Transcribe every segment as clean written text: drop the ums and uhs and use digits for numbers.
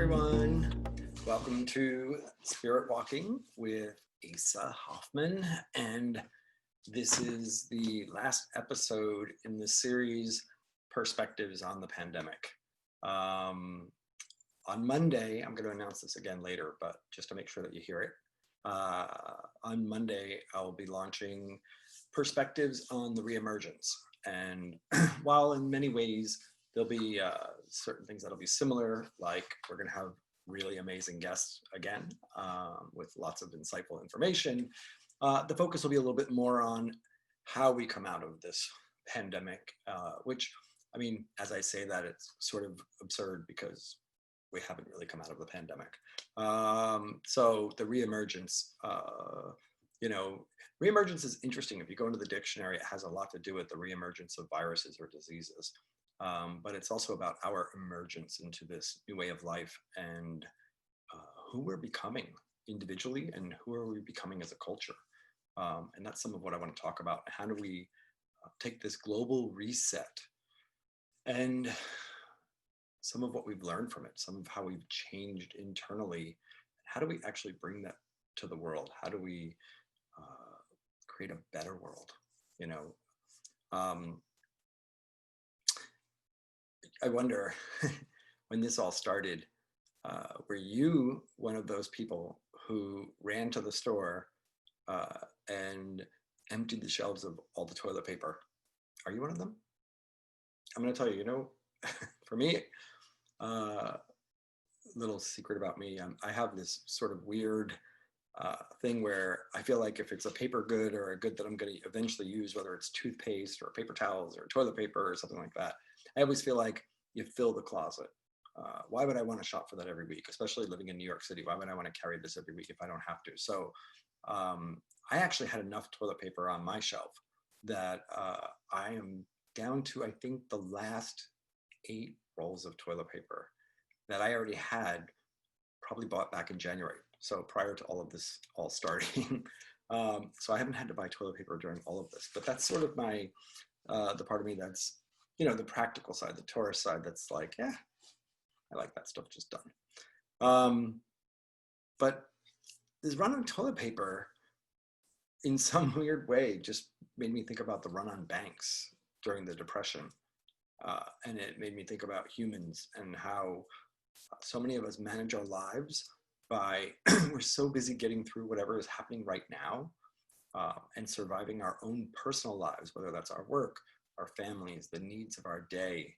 everyone. Welcome to Spirit Walking with Asa Hoffman. And this is the last episode in the series, Perspectives on the Pandemic. On Monday, I'm going to announce this again later, but just to make sure that you hear it. On Monday, I'll be launching Perspectives on the Re-emergence. And while in many ways, there'll be certain things that'll be similar, like we're going to have really amazing guests again with lots of insightful information. The focus will be a little bit more on how we come out of this pandemic, which, I mean, as I say that, it's sort of absurd because we haven't really come out of the pandemic. So the re-emergence, re-emergence is interesting. If you go into the dictionary, it has a lot to do with the re-emergence of viruses or diseases. But it's also about our emergence into this new way of life and who we're becoming individually and who are we becoming as a culture. And that's some of what I want to talk about. How do we take this global reset and some of what we've learned from it, some of how we've changed internally, how do we actually bring that to the world? How do we create a better world? I wonder, when this all started, were you one of those people who ran to the store and emptied the shelves of all the toilet paper? Are you one of them? I'm going to tell you, for me, little secret about me, I have this sort of weird thing where I feel like if it's a paper good or a good that I'm going to eventually use, whether it's toothpaste or paper towels or toilet paper or something like that, I always feel like you fill the closet. Why would I want to shop for that every week, especially living in New York City? Why would I want to carry this every week if I don't have to? So I actually had enough toilet paper on my shelf that I am down to, I think, the last 8 rolls of toilet paper that I already had, probably bought back in January. So prior to all of this all starting. So I haven't had to buy toilet paper during all of this, but that's sort of my, the part of me that's, the practical side, the tourist side, that's like, yeah, I like that stuff just done. But this run on toilet paper, in some weird way, just made me think about the run on banks during the Depression. And it made me think about humans and how so many of us manage our lives by, we're so busy getting through whatever is happening right now and surviving our own personal lives, whether that's our work, our families, the needs of our day.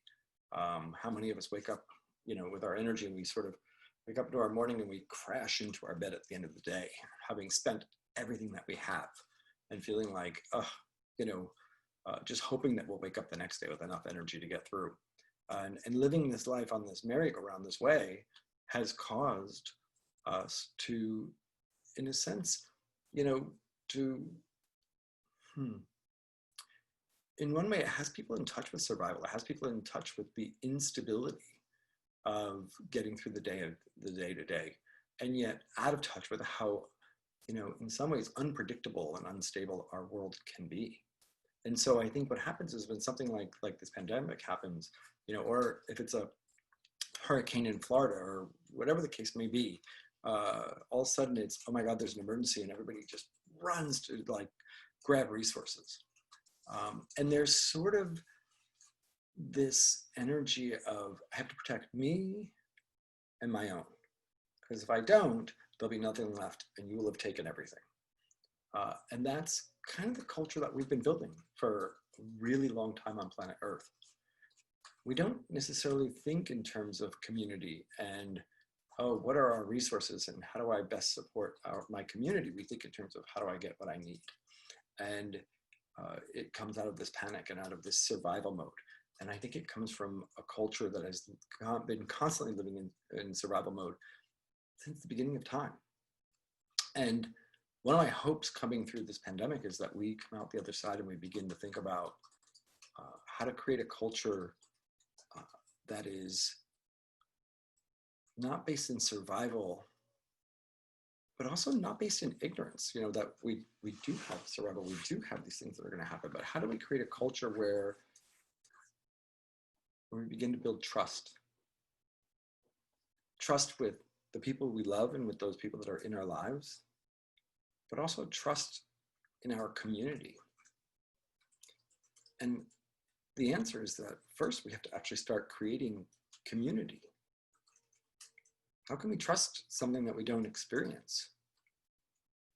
How many of us wake up, with our energy, and we sort of wake up into our morning and we crash into our bed at the end of the day, having spent everything that we have and feeling like, just hoping that we'll wake up the next day with enough energy to get through. And living this life on this merry-go-round this way has caused us to, in a sense, in one way, it has people in touch with survival. It has people in touch with the instability of getting through the day to day, and yet out of touch with how, in some ways unpredictable and unstable our world can be. And so I think what happens is when something like this pandemic happens, or if it's a hurricane in Florida or whatever the case may be, all of a sudden it's, oh my God, there's an emergency, and everybody just runs to grab resources. And there's sort of this energy of, I have to protect me and my own, because if I don't, there'll be nothing left and you will have taken everything. And that's kind of the culture that we've been building for a really long time on planet Earth. We don't necessarily think in terms of community and, oh, what are our resources and how do I best support my community? We think in terms of how do I get what I need? And it comes out of this panic and out of this survival mode. And I think it comes from a culture that has been constantly living in survival mode since the beginning of time. And one of my hopes coming through this pandemic is that we come out the other side and we begin to think about how to create a culture that is not based in survival, but also not based in ignorance, that we do have survival, we do have these things that are going to happen, but how do we create a culture where we begin to build trust trust with the people we love and with those people that are in our lives, but also trust in our community. And the answer is that first we have to actually start creating community. How can we trust something that we don't experience?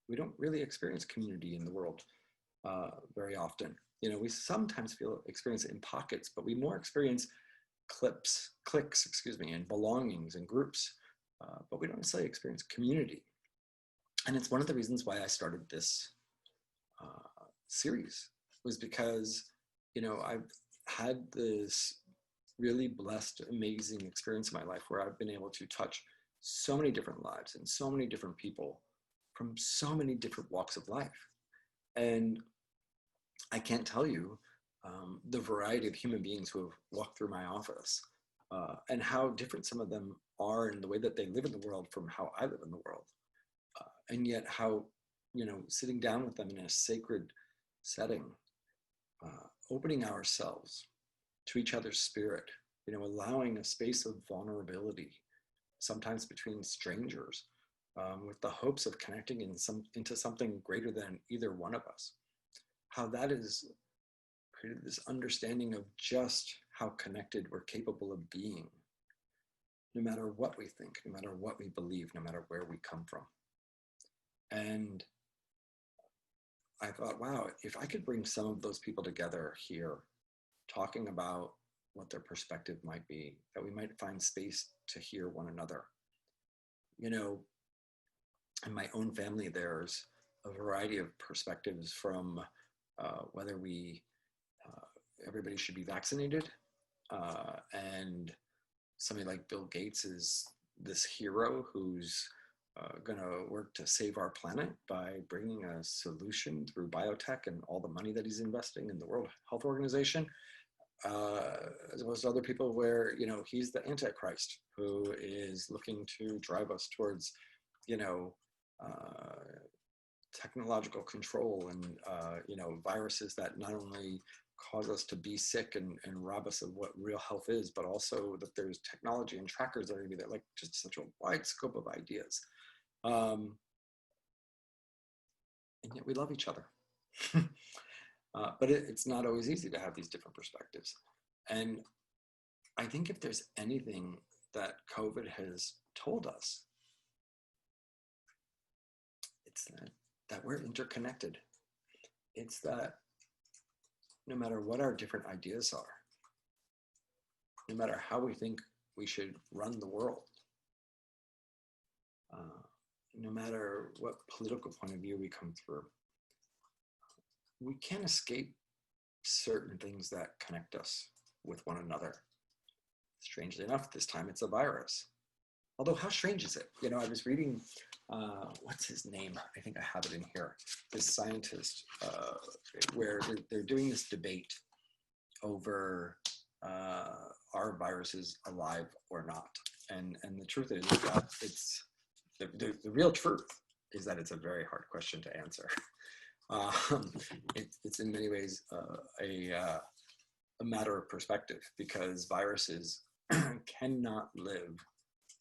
We don't really experience community in the world very often. You know, we sometimes experience it in pockets, but we more experience cliques, and belongings and groups, but we don't necessarily experience community. And it's one of the reasons why I started this series, was because, you know, I've had this really blessed, amazing experience in my life where I've been able to touch so many different lives and so many different people from so many different walks of life. And I can't tell you the variety of human beings who have walked through my office and how different some of them are in the way that they live in the world from how I live in the world. And yet how, you know, sitting down with them in a sacred setting, opening ourselves to each other's spirit, you know, allowing a space of vulnerability, sometimes between strangers, with the hopes of connecting into something greater than either one of us. How that has created this understanding of just how connected we're capable of being, no matter what we think, no matter what we believe, no matter where we come from. And I thought, wow, if I could bring some of those people together here, talking about what their perspective might be, that we might find space to hear one another. You know, in my own family, there's a variety of perspectives from whether everybody should be vaccinated, and somebody like Bill Gates is this hero who's going to work to save our planet by bringing a solution through biotech and all the money that he's investing in the World Health Organization, as well as other people where, you know, he's the Antichrist who is looking to drive us towards, you know, technological control and, you know, viruses that not only cause us to be sick and rob us of what real health is, but also that there's technology and trackers that are going to be there, like just such a wide scope of ideas. And yet we love each other. But it's not always easy to have these different perspectives. And I think if there's anything that COVID has told us, it's that we're interconnected. It's that no matter what our different ideas are, no matter how we think we should run the world, no matter what political point of view we come through, we can't escape certain things that connect us with one another. Strangely enough, this time it's a virus. Although how strange is it? You know, I was reading, what's his name? I think I have it in here. This scientist, where they're doing this debate over are viruses alive or not? And the truth is that it's, the real truth is that it's a very hard question to answer. It's in many ways a matter of perspective, because viruses cannot live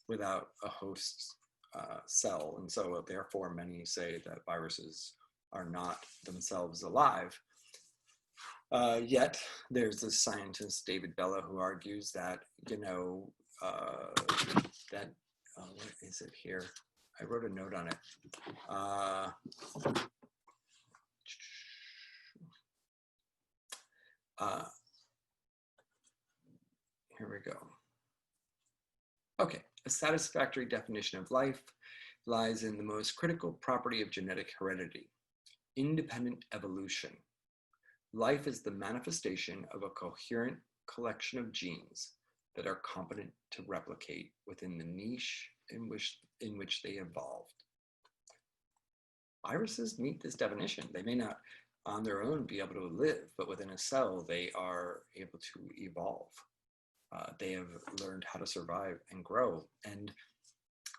without a host cell. And so therefore many say that viruses are not themselves alive. Yet there's this scientist, David Bella, who argues that, you know, what is it here? I wrote a note on it. Here we go. Okay, a satisfactory definition of life lies in the most critical property of genetic heredity, independent evolution. Life is the manifestation of a coherent collection of genes that are competent to replicate within the niche in which they evolved. Viruses meet this definition. They may not on their own be able to live, but within a cell, they are able to evolve. They have learned how to survive and grow. And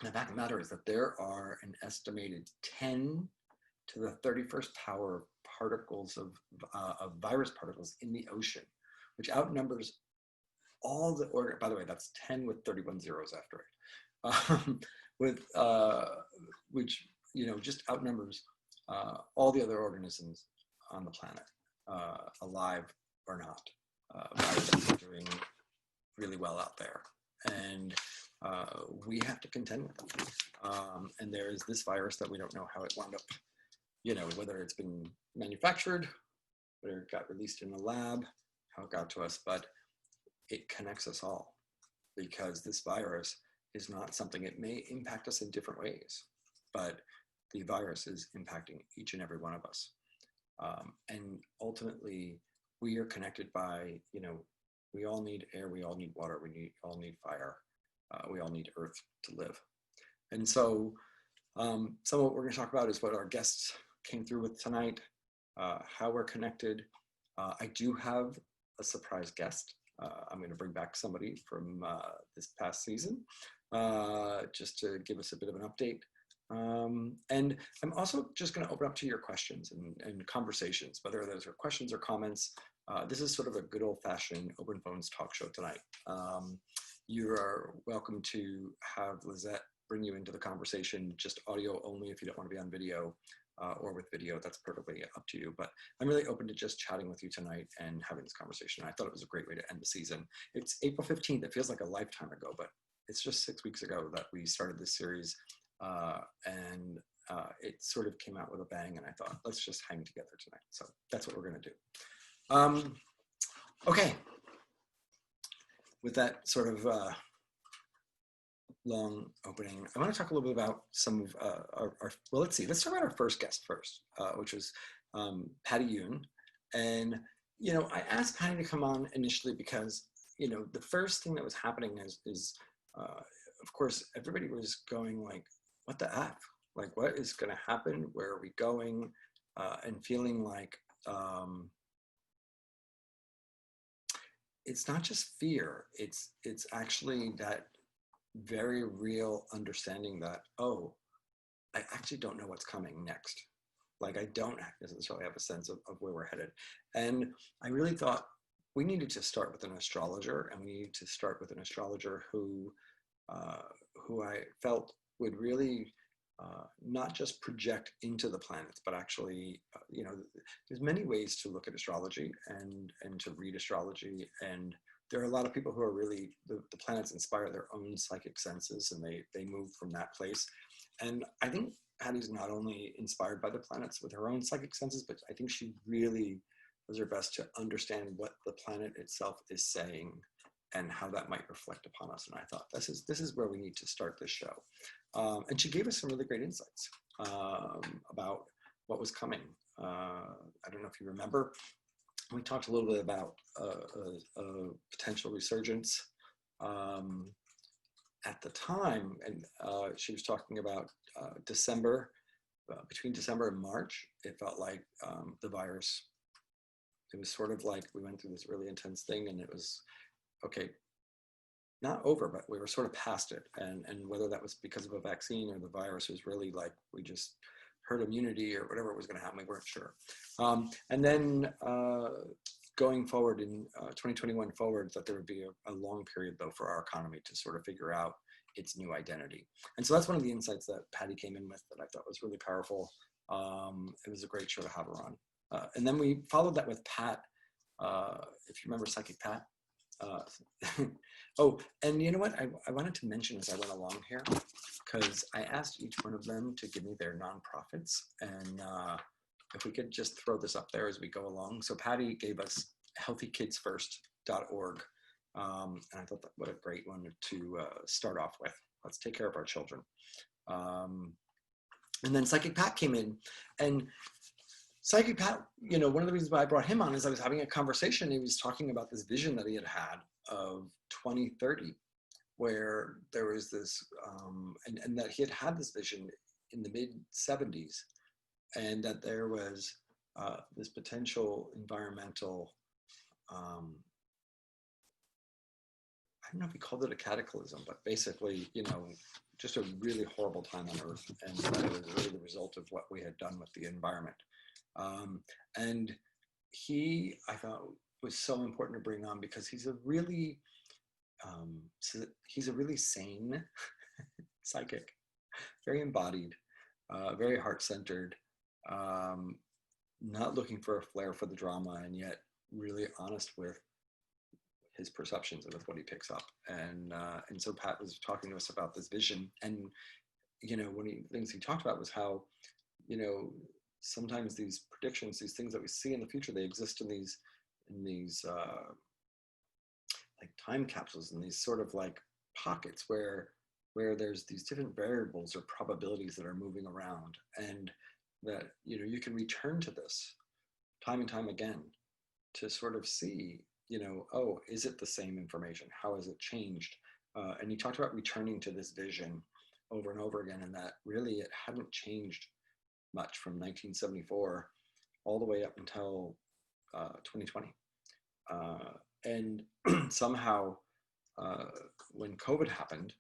the fact of the matter is that there are an estimated 10 to the 31st power particles of virus particles in the ocean, which outnumbers all the organ. By the way, that's 10 with 31 zeros after it. um, with which just outnumbers all the other organisms on the planet, alive or not. Viruses are doing really well out there, and we have to contend with them. And there is this virus that we don't know how it wound up, whether it's been manufactured, whether it got released in a lab, how it got to us, but it connects us all, because this virus is not something, it may impact us in different ways, but the virus is impacting each and every one of us. And ultimately, we are connected by, we all need air, we all need water, all need fire, we all need earth to live. And so some of what we're going to talk about is what our guests came through with tonight, how we're connected. I do have a surprise guest. I'm going to bring back somebody from this past season, just to give us a bit of an update. And I'm also just going to open up to your questions and conversations, whether those are questions or comments. This is sort of a good old-fashioned open phones talk show tonight. You are welcome to have Lizette bring you into the conversation, just audio only if you don't want to be on video, or with video, that's perfectly up to you. But I'm really open to just chatting with you tonight and having this conversation. I thought it was a great way to end the season. It's April 15th. It feels like a lifetime ago, but it's just 6 weeks ago that we started this series. And it sort of came out with a bang, and I thought, let's just hang together tonight. So that's what we're going to do. Okay. With that sort of long opening, I want to talk a little bit about some of well, let's see. Let's talk about our first guest first, which was Patty Yoon. And, I asked Patty to come on initially because, the first thing that was happening is of course, everybody was going like, what the F? Like, what is going to happen? Where are we going? And feeling like it's not just fear. It's actually that very real understanding that, oh, I actually don't know what's coming next. Like, I don't necessarily have a sense of where we're headed. And I really thought we needed to start with an astrologer, and we needed to start with an astrologer who I felt would really not just project into the planets, but actually, there's many ways to look at astrology and to read astrology. And there are a lot of people who are really, the planets inspire their own psychic senses, and they move from that place. And I think Patty's not only inspired by the planets with her own psychic senses, but I think she really does her best to understand what the planet itself is saying and how that might reflect upon us. And I thought, this is where we need to start this show. And she gave us some really great insights about what was coming. I don't know if you remember, we talked a little bit about a potential resurgence at the time, and she was talking about December, between December and March. It felt like the virus, it was sort of like we went through this really intense thing, and it was, okay, not over, but we were sort of past it. And whether that was because of a vaccine or the virus was really like, we just herd immunity or whatever was going to happen, we weren't sure. And then going forward in 2021 forward, that there would be a long period though for our economy to sort of figure out its new identity. And so that's one of the insights that Patty came in with that I thought was really powerful. It was a great show to have her on. And then we followed that with Pat, if you remember Psychic Pat. Oh, and you know what? I wanted to mention as I went along here, because I asked each one of them to give me their nonprofits, and if we could just throw this up there as we go along. So Patty gave us healthykidsfirst.org, and I thought that what a great one to start off with. Let's take care of our children. And then Psychic Pat came in, and Psychic Pat, one of the reasons why I brought him on is I was having a conversation. He was talking about this vision that he had of 2030, where there was this, and that he had this vision in the mid 70s, and that there was this potential environmental, I don't know if he called it a cataclysm, but basically, just a really horrible time on Earth, and that it was really the result of what we had done with the environment. And he, I thought, was so important to bring on because he's a really sane psychic, very embodied, very heart-centered, um, not looking for a flair for the drama, and yet really honest with his perceptions and with what he picks up. And so Pat was talking to us about this vision, and one of the things he talked about was how you know sometimes these predictions, these things that we see in the future, they exist in these like time capsules, and these sort of like pockets where there's these different variables or probabilities that are moving around, and that you can return to this time and time again to sort of see, oh, is it the same information? How has it changed? And he talked about returning to this vision over and over again, and that really it hadn't changed much from 1974 all the way up until 2020. And somehow, when COVID happened,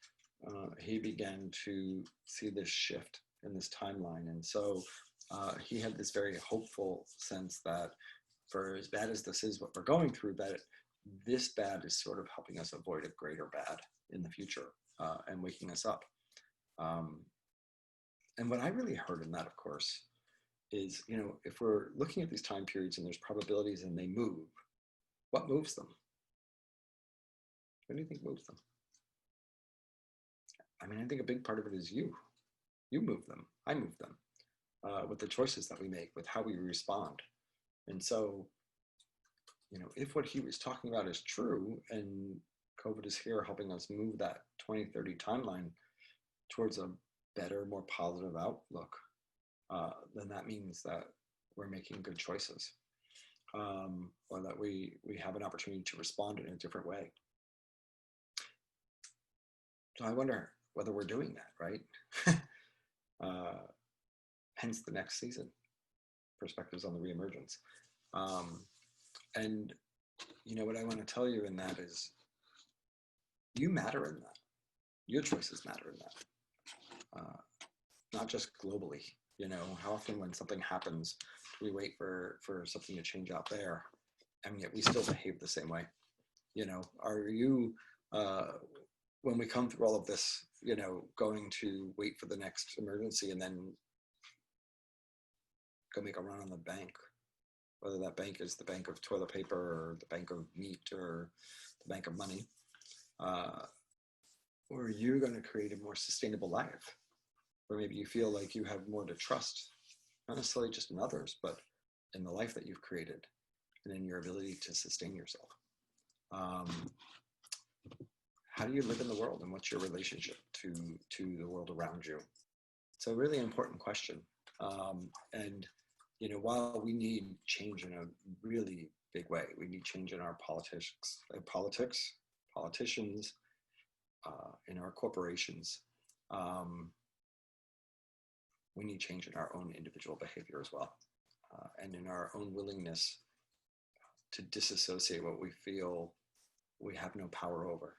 he began to see this shift in this timeline. And so he had this very hopeful sense that for as bad as this is what we're going through, that this bad is sort of helping us avoid a greater bad in the future, and waking us up. And what I really heard in that, of course, is, if we're looking at these time periods and there's probabilities and they move, what moves them? What do you think moves them? I mean, I think a big part of it is you. You move them. I move them, with the choices that we make, with how we respond. And so, if what he was talking about is true, and COVID is here helping us move that 2030 timeline towards a better, more positive outlook, then that means that we're making good choices, or that we have an opportunity to respond in a different way. So I wonder whether we're doing that, right? Hence the next season, perspectives on the re-emergence. And what I want to tell you in that is, you matter in that. Your choices matter in that. Not just globally. How often when something happens, do we wait for something to change out there, and yet we still behave the same way? Are you, when we come through all of this, going to wait for the next emergency and then go make a run on the bank, whether that bank is the bank of toilet paper or the bank of meat or the bank of money? Or are you going to create a more sustainable life, where maybe you feel like you have more to trust, not necessarily just in others, but in the life that you've created and in your ability to sustain yourself? How do you live in the world, and what's your relationship to the world around you? It's a really important question. And while we need change in a really big way, we need change in our politicians, in our corporations. We need change in our own individual behavior as well, and in our own willingness to disassociate what we feel we have no power over.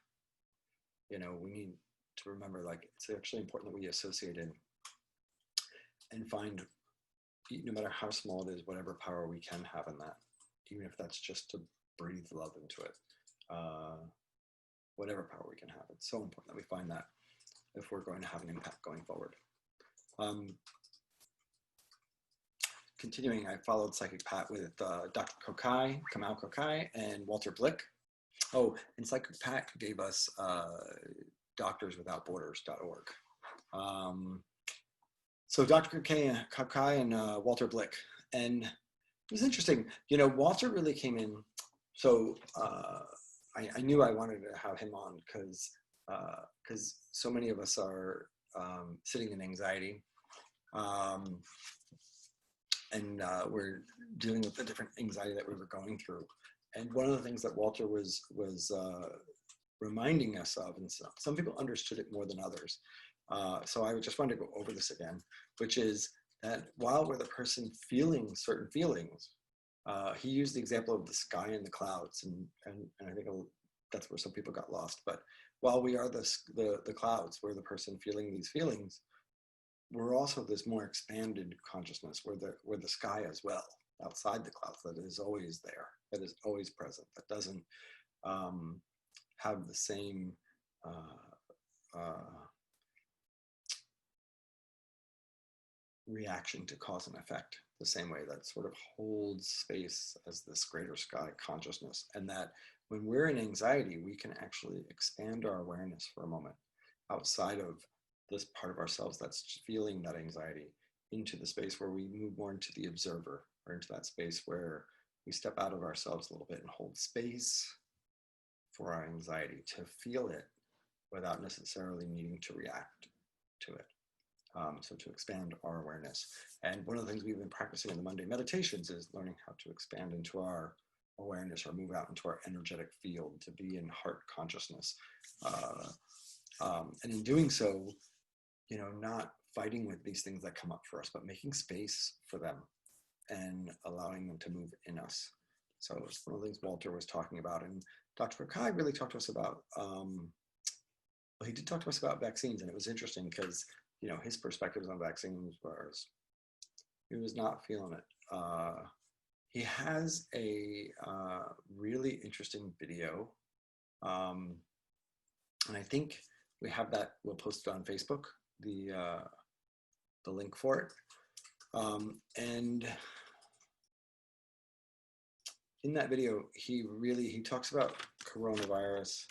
We need to remember, like, it's actually important that we associate in and find, no matter how small it is, whatever power we can have in that, even if that's just to breathe love into it, whatever power we can have. It's so important that we find that if we're going to have an impact going forward. Continuing, I followed Psychic Pat with Dr. Kamal Kokai, and Walter Blick. Oh, and Psychic Pat gave us doctorswithoutborders.org. So Dr. Kokai and Walter Blick. And it was interesting. Walter really came in. So I knew I wanted to have him on because so many of us are sitting in anxiety. And we're dealing with the different anxiety that we were going through. And one of the things that Walter was reminding us of, and some people understood it more than others. So I just wanted to go over this again, which is that while we're the person feeling certain feelings, he used the example of the sky and the clouds, and I think that's where some people got lost. But while we are the clouds, we're the person feeling these feelings, we're also this more expanded consciousness. We're the sky as well, outside the clouds, that is always there, that is always present, that doesn't have the same reaction to cause and effect, the same way that sort of holds space as this greater sky consciousness. And that when we're in anxiety, we can actually expand our awareness for a moment outside of this part of ourselves that's feeling that anxiety, into the space where we move more into the observer, or into that space where we step out of ourselves a little bit and hold space for our anxiety to feel it without necessarily needing to react to it. So to expand our awareness. And one of the things we've been practicing in the Monday meditations is learning how to expand into our awareness, or move out into our energetic field, to be in heart consciousness. And in doing so, not fighting with these things that come up for us, but making space for them and allowing them to move in us. So it's one of the things Walter was talking about. And Dr. Kai really talked to us about, he did talk to us about vaccines, and it was interesting because, his perspectives on vaccines was, he was not feeling it. He has a really interesting video. And I think we have that, we'll post it on Facebook, the link for it. And in that video, he talks about coronavirus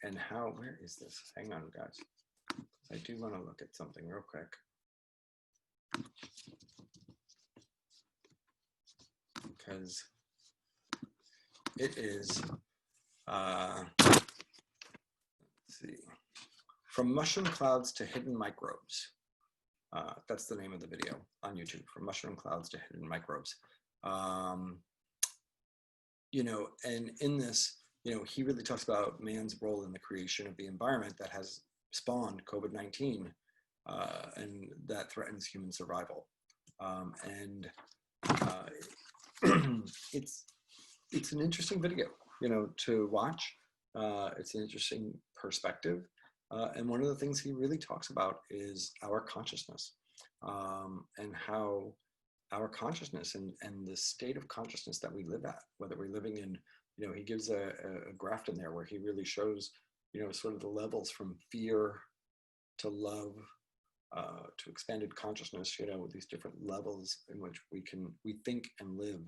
and how, where is this? Hang on, guys. I do want to look at something real quick. Because it is, let's see, From Mushroom Clouds to Hidden Microbes. That's the name of the video on YouTube, From Mushroom Clouds to Hidden Microbes. And in this, he really talks about man's role in the creation of the environment that has spawned COVID-19 and that threatens human survival. It's an interesting video, to watch. It's an interesting perspective. And one of the things he really talks about is our consciousness, and how our consciousness and the state of consciousness that we live at, whether we're living in, he gives a graph in there where he really shows, sort of the levels from fear to love, to expanded consciousness, with these different levels in which we think and live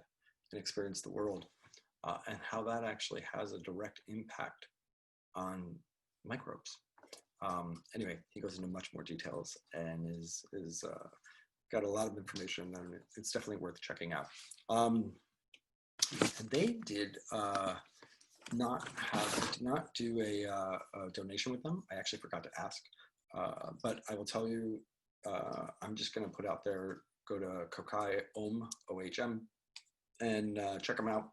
and experience the world, and how that actually has a direct impact on microbes. Anyway, he goes into much more details and is got a lot of information, and it's definitely worth checking out. They did not do a donation with them. I actually forgot to ask, but I will tell you, I'm just going to put out there, go to Kokai OHM, and check him out.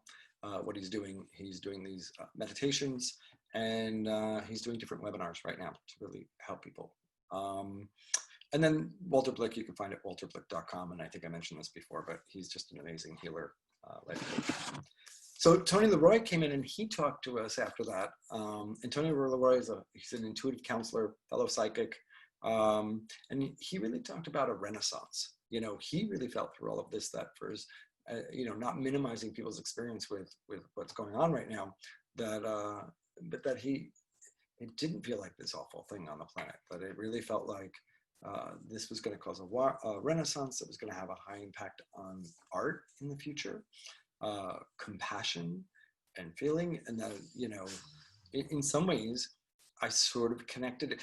What he's doing these meditations, and he's doing different webinars right now to really help people. And then Walter Blick, you can find at walterblick.com, and I think I mentioned this before, but he's just an amazing healer. So Tony Leroy came in and he talked to us after that. And Tony Leroy he's an intuitive counselor, fellow psychic, and he really talked about a renaissance. He really felt through all of this that for his, not minimizing people's experience with what's going on right now, but that it didn't feel like this awful thing on the planet, that it really felt like this was going to cause a renaissance that was going to have a high impact on art in the future, compassion and feeling, and that, in some ways, I connected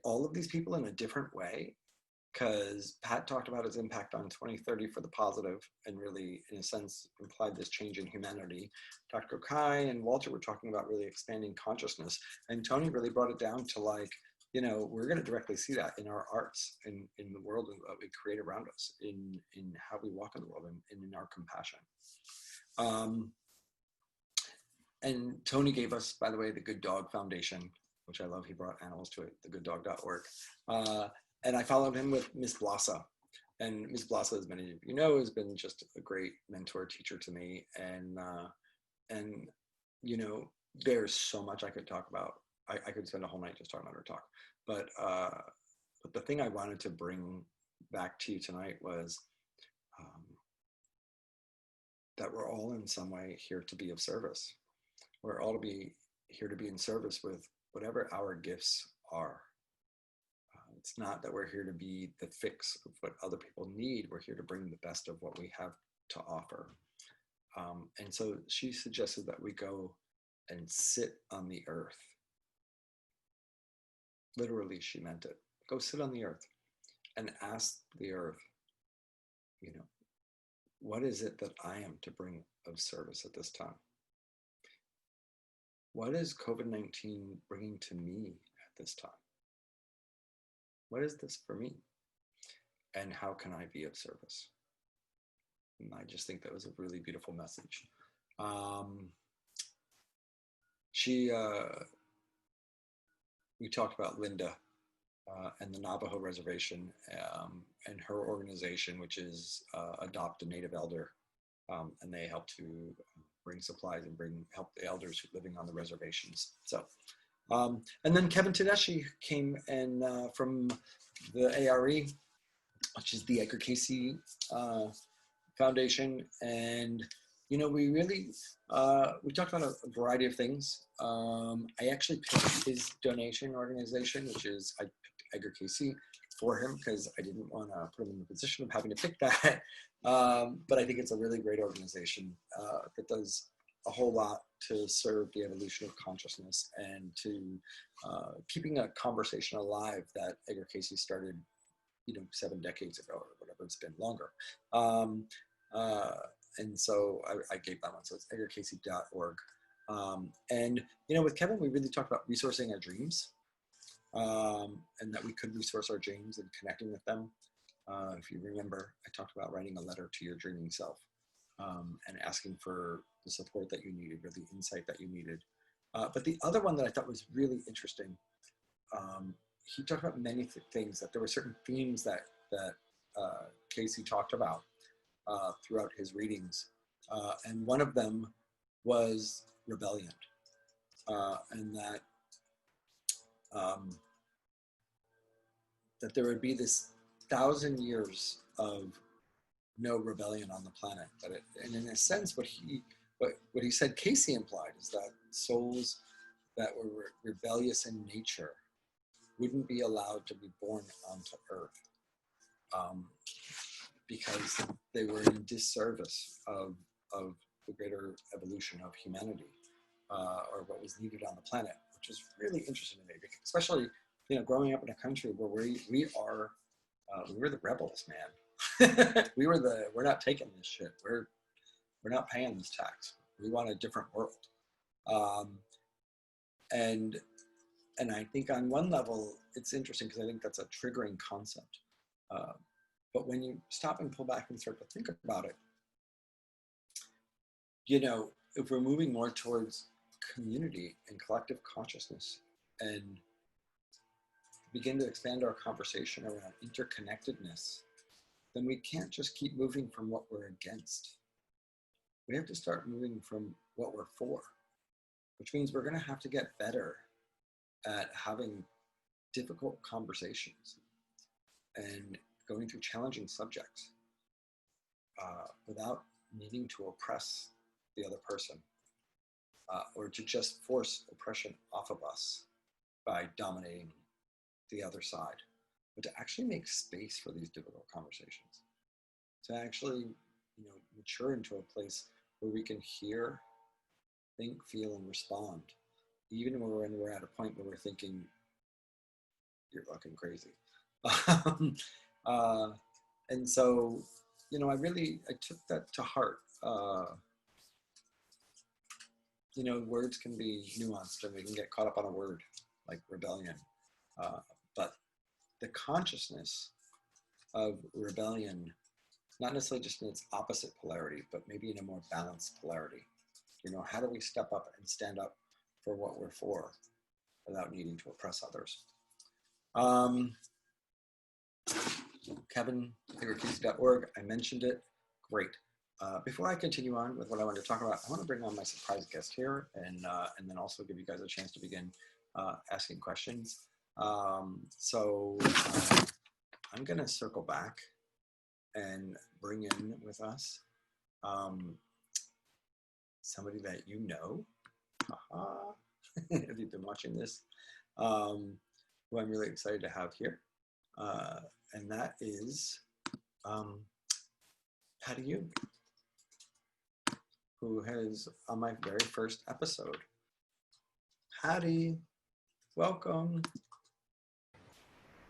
all of these people in a different way, because Pat talked about his impact on 2030 for the positive, and really, in a sense, implied this change in humanity. Dr. Kai and Walter were talking about really expanding consciousness, and Tony really brought it down to we're going to directly see that in our arts, in the world that we create around us, in how we walk in the world, and in our compassion. And Tony gave us, by the way, the Good Dog Foundation, which I love. He brought animals to it, thegooddog.org. And I followed him with Miss Blassa. And Miss Blassa, as many of you know, has been just a great mentor, teacher to me. And there's so much I could talk about. I could spend a whole night just talking about her talk. But the thing I wanted to bring back to you tonight was that we're all in some way here to be of service. We're all here to be in service with whatever our gifts are. It's not that we're here to be the fix of what other people need. We're here to bring the best of what we have to offer. And so she suggested that we go and sit on the earth. Literally, she meant it. Go sit on the earth and ask the earth, you know, what is it that I am to bring of service at this time? What is COVID-19 bringing to me at this time? What is this for me? And how can I be of service? And I just think that was a really beautiful message. We talked about Linda and the Navajo Reservation and her organization, which is Adopt a Native Elder. And they help to bring supplies and help the elders living on the reservations. So, and then Kevin Tedeschi came and from the ARE, which is the Edgar Casey Foundation. And, you know, we really, we talked about a variety of things. I actually picked his donation organization, which is, I picked Edgar Casey for him because I didn't want to put him in the position of having to pick that. But I think it's a really great organization that does a whole lot to serve the evolution of consciousness and to keeping a conversation alive that Edgar Casey started, you know, 7 decades ago or whatever, it's been longer. And so I gave that one. So it's edgarcasey.org. And, you know, with Kevin, we really talked about resourcing our dreams and that we could resource our dreams and connecting with them. If you remember, I talked about writing a letter to your dreaming self and asking for the support that you needed or the insight that you needed. But the other one that I thought was really interesting, he talked about many things, that there were certain themes that Casey talked about throughout his readings. And one of them was rebellion. And that there would be this 1,000 years of no rebellion on the planet. And in a sense, what he said Casey implied is that souls that were rebellious in nature wouldn't be allowed to be born onto Earth because they were in disservice of the greater evolution of humanity or what was needed on the planet, which is really interesting to me, especially, you know, growing up in a country where we were the rebels, man. We're not taking this shit. We're not paying this tax. We want a different world. And I think on one level, it's interesting because I think that's a triggering concept. But when you stop and pull back and start to think about it, you know, if we're moving more towards community and collective consciousness and begin to expand our conversation around interconnectedness, then we can't just keep moving from what we're against. We have to start moving from what we're for, which means we're going to have to get better at having difficult conversations and going through challenging subjects without needing to oppress the other person or to just force oppression off of us by dominating the other side, but to actually make space for these difficult conversations, to actually, you know, mature into a place where we can hear, think, feel, and respond, even when we're at a point where we're thinking, you're fucking crazy. And so, you know, I took that to heart. You know, words can be nuanced and we can get caught up on a word like rebellion. But the consciousness of rebellion, not necessarily just in its opposite polarity, but maybe in a more balanced polarity. You know, how do we step up and stand up for what we're for without needing to oppress others? Kevin, edgarcasey.org, I mentioned it. Great. Before I continue on with what I want to talk about, I want to bring on my surprise guest here and then also give you guys a chance to begin asking questions. So I'm going to circle back and bring in with us somebody that you know, if you've been watching this, who I'm really excited to have here. and that is Patty Yoon, who has on my very first episode. Patty, welcome.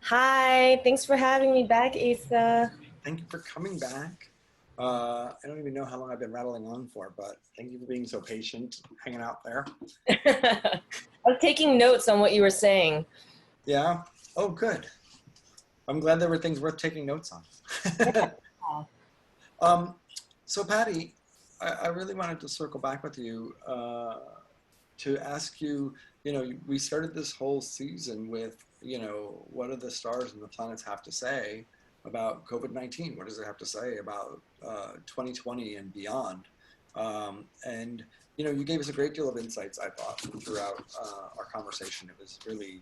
Hi, thanks for having me back, Asa. Thank you for coming back. I don't even know how long I've been rattling on for, but thank you for being so patient, hanging out there. I'm taking notes on what you were saying. Yeah? Oh, good. I'm glad there were things worth taking notes on. So Patty, I really wanted to circle back with you to ask you, we started this whole season with, what do the stars and the planets have to say about COVID-19? What does it have to say about 2020 and beyond? And, you gave us a great deal of insights, I thought, throughout our conversation. It was really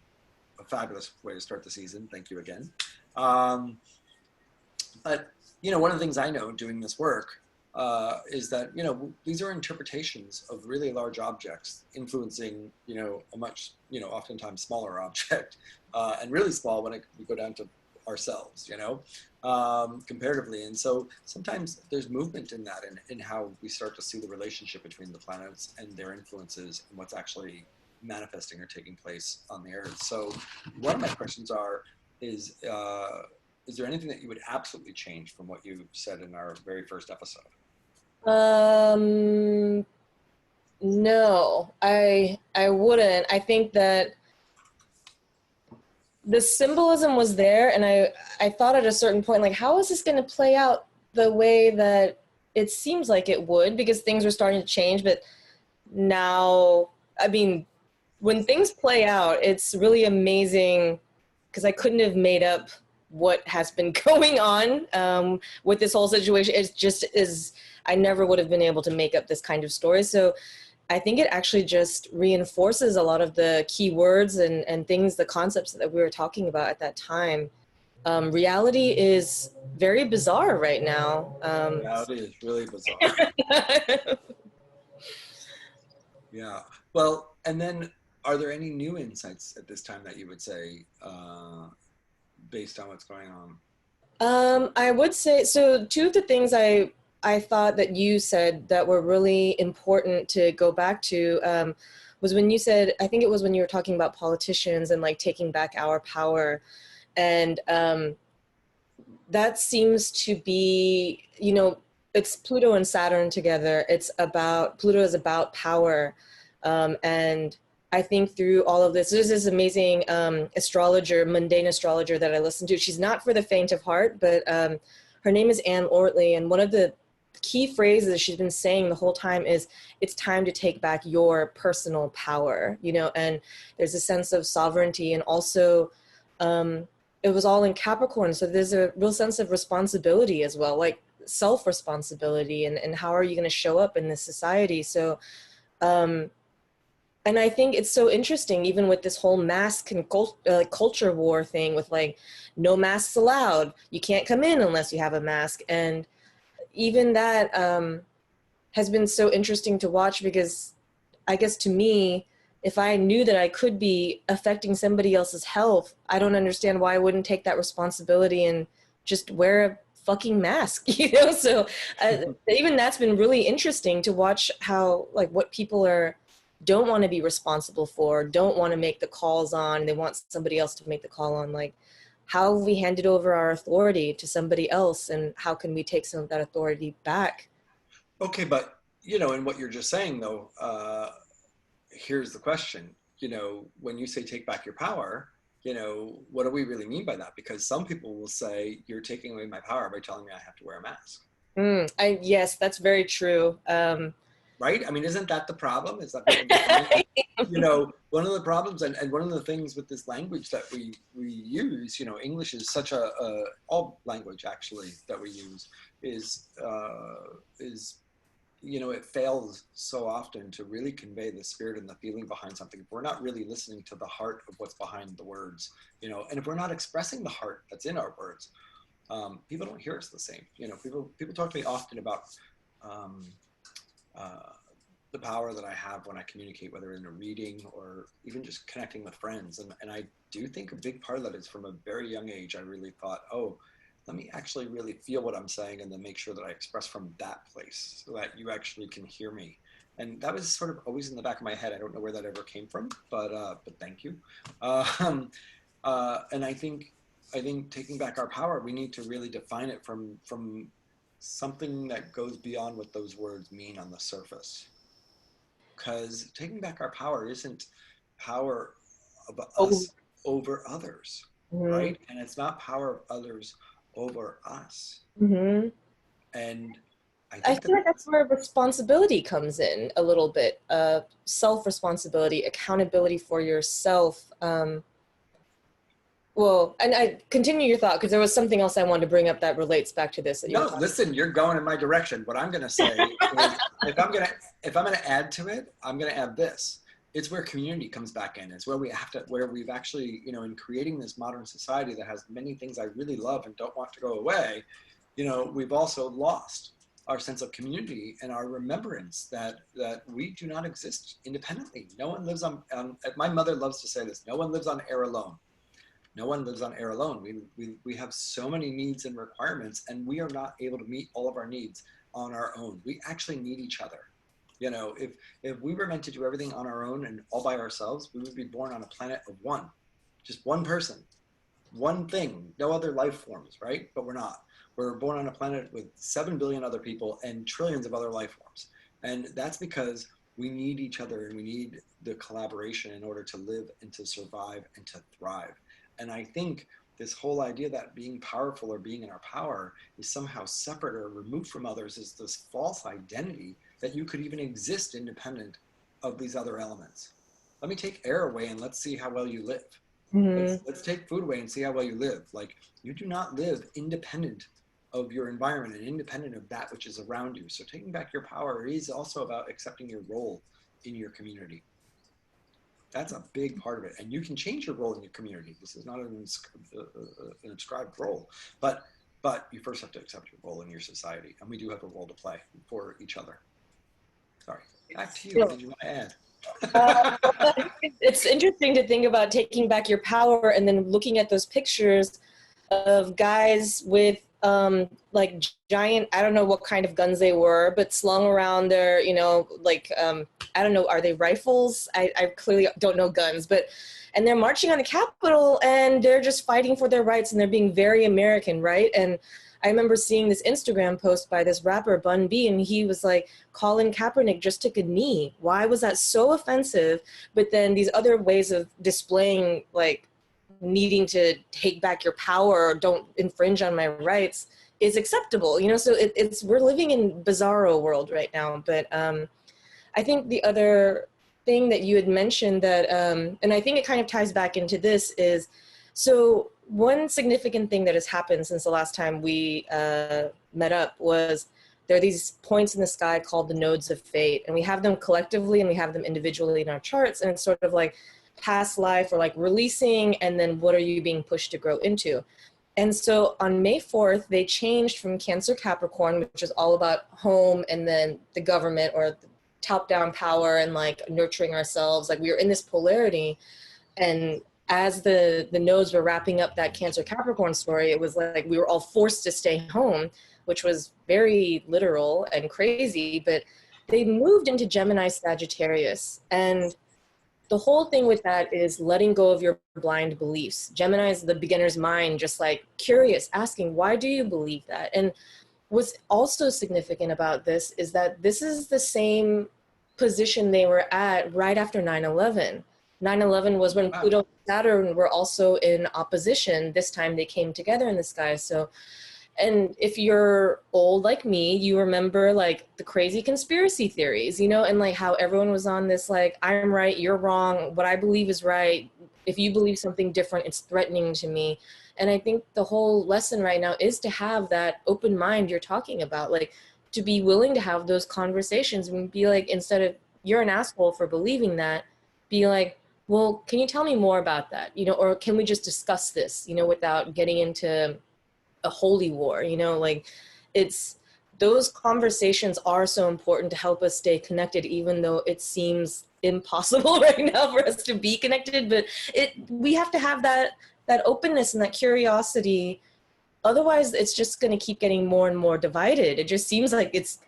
a fabulous way to start the season. Thank you again. But, one of the things I know doing this work is that, these are interpretations of really large objects influencing, a much, oftentimes smaller object, and really small when we go down to ourselves, comparatively. And so sometimes there's movement in that, in how we start to see the relationship between the planets and their influences and what's actually manifesting or taking place on the Earth. So one of my questions is there anything that you would absolutely change from what you said in our very first episode? No, I wouldn't. I think that the symbolism was there, and I thought at a certain point, like, how is this going to play out the way that it seems like it would? Because things are starting to change, but now, I mean, when things play out, it's really amazing because I couldn't have made up what has been going on with this whole situation. It's just I never would have been able to make up this kind of story. So I think it actually just reinforces a lot of the key words and things, the concepts that we were talking about at that time. Reality is very bizarre right now. Reality is really bizarre. Yeah. Well, and then are there any new insights at this time that you would say based on what's going on? I would say, so two of the things I thought that you said that were really important to go back to was when you said, I think it was when you were talking about politicians and like taking back our power. And that seems to be, it's Pluto and Saturn together. Pluto is about power. And I think through all of this, there's this amazing mundane astrologer that I listen to. She's not for the faint of heart, but her name is Anne Ortley. And one of the key phrases she's been saying the whole time is, it's time to take back your personal power, and there's a sense of sovereignty. And also, it was all in Capricorn. So there's a real sense of responsibility as well, like self-responsibility and how are you going to show up in this society? So, and I think it's so interesting, even with this whole mask and culture war thing with like, no masks allowed. You can't come in unless you have a mask. And even that has been so interesting to watch because I guess to me, if I knew that I could be affecting somebody else's health, I don't understand why I wouldn't take that responsibility and just wear a fucking mask, So even that's been really interesting to watch how, like, what people don't want to be responsible for, don't want to make the calls on, they want somebody else to make the call on, like, how have we handed over our authority to somebody else and how can we take some of that authority back? Okay, but, in what you're just saying, though, here's the question. When you say take back your power, what do we really mean by that? Because some people will say, you're taking away my power by telling me I have to wear a mask. Yes, that's very true. Right? I mean, isn't that the problem? Is that people one of the problems and one of the things with this language that we use, English is such all language actually that we use is it fails so often to really convey the spirit and the feeling behind something. If we're not really listening to the heart of what's behind the words, and if we're not expressing the heart that's in our words, people don't hear us the same. People talk to me often about the power that I have when I communicate, whether in a reading or even just connecting with friends. And I do think a big part of that is from a very young age, I really thought, oh, let me actually really feel what I'm saying and then make sure that I express from that place so that you actually can hear me. And that was sort of always in the back of my head. I don't know where that ever came from, but thank you. Um, and I think taking back our power, we need to really define it from something that goes beyond what those words mean on the surface. Because taking back our power isn't power of Oh, us over others, mhm. right? And it's not power of others over us. Mhm. And I I think that feel like that's where responsibility comes in a little bit. Self-responsibility, accountability for yourself. Well, and I continue your thought because there was something else I wanted to bring up that relates back to this that you were no, talking. listen, you're going in my direction. What I'm going to say is if I'm going to add to it, I'm going to add this. It's where community comes back in. It's where we have to, where we've actually, you know, in creating this modern society that has many things I really love and don't want to go away, you know, we've also lost our sense of community and our remembrance that we do not exist independently. No one lives on my mother loves to say this, no one lives on air alone. No one lives on air alone. We have so many needs and requirements, and we are not able to meet all of our needs on our own. We actually need each other. You know, if we were meant to do everything on our own and all by ourselves, we would be born on a planet of one, just one person, one thing, no other life forms, right? But we're not. We're born on a planet with 7 billion other people and trillions of other life forms. And that's because we need each other and we need the collaboration in order to live and to survive and to thrive. And I think this whole idea that being powerful or being in our power is somehow separate or removed from others is this false identity that you could even exist independent of these other elements. Let me take air away and let's see how well you live. Mhm. Let's take food away and see how well you live. Like you do not live independent of your environment and independent of that which is around you. So taking back your power is also about accepting your role in your community. That's a big part of it. And you can change your role in your community. This is not an inscribed role, but you first have to accept your role in your society. And we do have a role to play for each other. Sorry. Back to you. What Yeah. did you want to add? Well, it's interesting to think about taking back your power and then looking at those pictures of guys with like giant, I don't know what kind of guns they were, but slung around their, you know, like I don't know, are they rifles? I clearly don't know guns, but and they're marching on the Capitol and they're just fighting for their rights and they're being very American, right? And I remember seeing this Instagram post by this rapper Bun B, and he was like, Colin Kaepernick just took a knee. Why was that so offensive? But then these other ways of displaying like needing to take back your power or don't infringe on my rights is acceptable, you know. So it's we're living in bizarro world right now. But I think the other thing that you had mentioned that and I think it kind of ties back into this is, so one significant thing that has happened since the last time we met up was there are these points in the sky called the nodes of fate, and we have them collectively and we have them individually in our charts, and it's sort of like past life or like releasing, and then what are you being pushed to grow into. And so on May 4th, they changed from Cancer Capricorn, which is all about home and then the government or the top-down power and like nurturing ourselves. Like we were in this polarity, and as the nodes were wrapping up that Cancer Capricorn story, it was like we were all forced to stay home, which was very literal and crazy. But they moved into Gemini Sagittarius, and the whole thing with that is letting go of your blind beliefs. Gemini is the beginner's mind, just like curious, asking, why do you believe that? And what's also significant about this is that this is the same position they were at right after 9/11. 9/11 was when Wow. Pluto and Saturn were also in opposition. This time they came together in the sky. So, and if you're old like me, you remember like the crazy conspiracy theories, you know, and like how everyone was on this like, I'm right, you're wrong, what I believe is right. If you believe something different, it's threatening to me. And I think the whole lesson right now is to have that open mind you're talking about, like to be willing to have those conversations and be like, instead of you're an asshole for believing that, be like, well, can you tell me more about that? You know, or can we just discuss this, you know, without getting into a holy war, you know, like it's those conversations are so important to help us stay connected, even though it seems impossible right now for us to be connected. But we have to have that openness and that curiosity. Otherwise, it's just going to keep getting more and more divided. It just seems like it's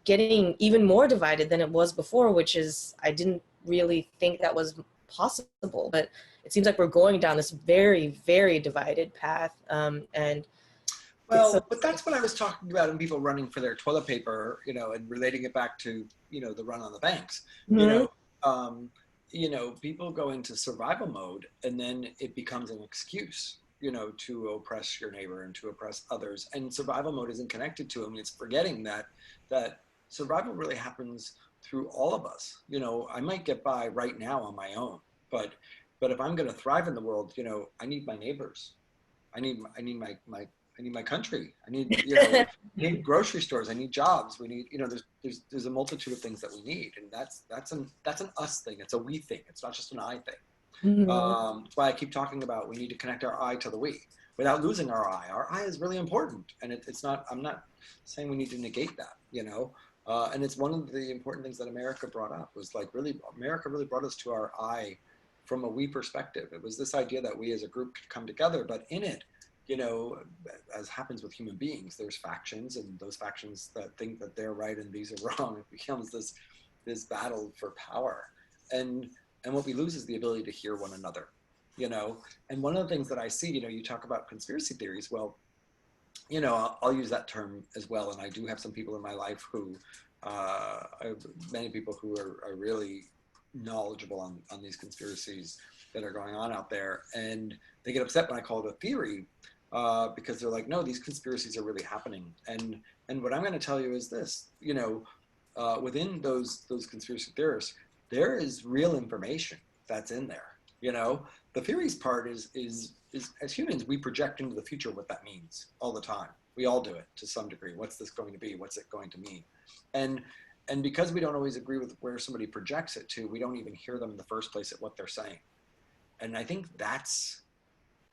getting even more divided than it was before, which is, I didn't really think that was possible. But it seems like we're going down this very, very divided path. And well, but that's what I was talking about in people running for their toilet paper, you know, and relating it back to, you know, the run on the banks. mm-hmm. You know, people go into survival mode, and then it becomes an excuse, you know, to oppress your neighbor and to oppress others. And survival mode isn't connected to them. It's forgetting that survival really happens through all of us. You know, I might get by right now on my own, but if I'm going to thrive in the world, you know, I need my neighbors. I need my country. I need, you know, I need grocery stores. I need jobs. We need, you know, there's a multitude of things that we need, and that's an us thing. It's a we thing. It's not just an I thing. Mm-hmm. That's why I keep talking about we need to connect our I to the we without losing our I. Our I is really important, and it's not. I'm not saying we need to negate that, you know. And it's one of the important things that America brought up was like really America really brought us to our I from a we perspective. It was this idea that we as a group could come together, but in it, you know, as happens with human beings, there's factions, and those factions that think that they're right and these are wrong. It becomes this battle for power, and what we lose is the ability to hear one another, you know. And one of the things that I see, you know, you talk about conspiracy theories. Well, you know, I'll use that term as well. And I do have some people in my life who, I have many people who are really knowledgeable on these conspiracies that are going on out there, and they get upset when I call it a theory. Because they're like, no, these conspiracies are really happening. And what I'm going to tell you is this, you know, within those conspiracy theorists, there is real information that's in there. You know, the theories part is as humans, we project into the future what that means all the time. We all do it to some degree. What's this going to be? What's it going to mean? And because we don't always agree with where somebody projects it to, we don't even hear them in the first place at what they're saying. And I think that's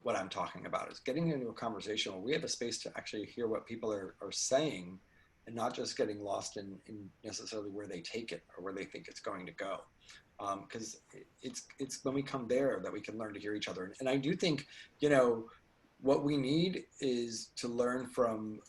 what I'm talking about, is getting into a conversation where we have a space to actually hear what people are saying, and not just getting lost in necessarily where they take it or where they think it's going to go. Because it's when we come there that we can learn to hear each other. And I do think, you know, what we need is to learn from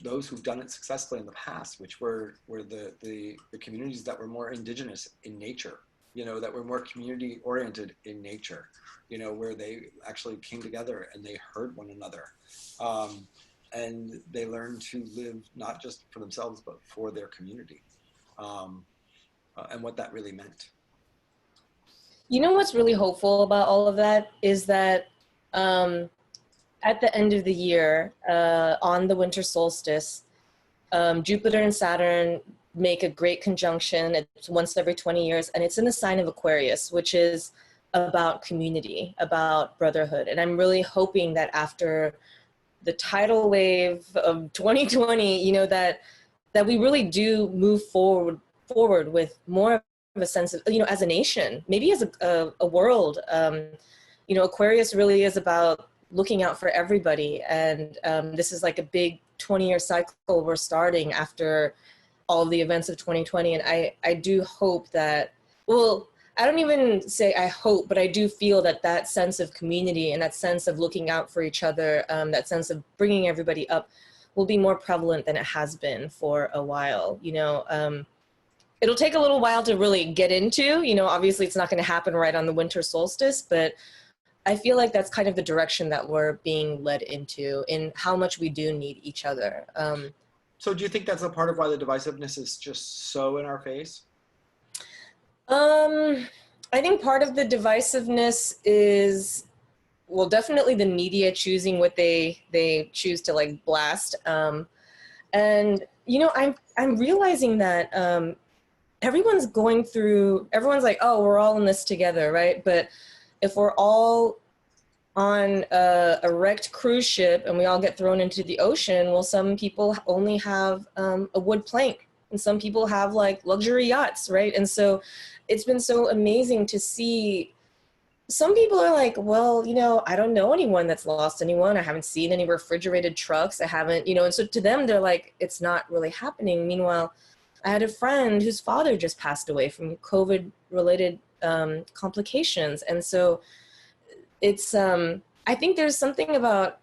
those who've done it successfully in the past, which were the communities that were more indigenous in nature, you know, that were more community oriented in nature, you know, where they actually came together and they heard one another. And they learned to live not just for themselves, but for their community, and what that really meant. You know what's really hopeful about all of that is that at the end of the year, on the winter solstice, Jupiter and Saturn make a great conjunction. It's once every 20 years, and it's in the sign of Aquarius, which is about community, about brotherhood. And I'm really hoping that after the tidal wave of 2020, you know, that we really do move forward with more of a sense of, you know, as a nation, maybe as a world. You know, Aquarius really is about looking out for everybody. And this is like a big 20-year cycle we're starting after all of the events of 2020. And I do hope that, well, I don't even say I hope, but I do feel that that sense of community and that sense of looking out for each other, that sense of bringing everybody up will be more prevalent than it has been for a while. You know, it'll take a little while to really get into, you know, obviously it's not going to happen right on the winter solstice, but I feel like that's kind of the direction that we're being led into, in how much we do need each other. So do you think that's a part of why the divisiveness is just so in our face? I think part of the divisiveness is, well, definitely the media choosing what they choose to like blast. And, you know, I'm realizing that everyone's like, oh, we're all in this together, right? But if we're all on a wrecked cruise ship and we all get thrown into the ocean, well, some people only have a wood plank, and some people have like luxury yachts, right? And so it's been so amazing to see some people are like, well, I don't know anyone that's lost anyone. I haven't seen any refrigerated trucks. I haven't, and so to them, they're like, it's not really happening. Meanwhile, I had a friend whose father just passed away from COVID related complications. And so it's, I think there's something about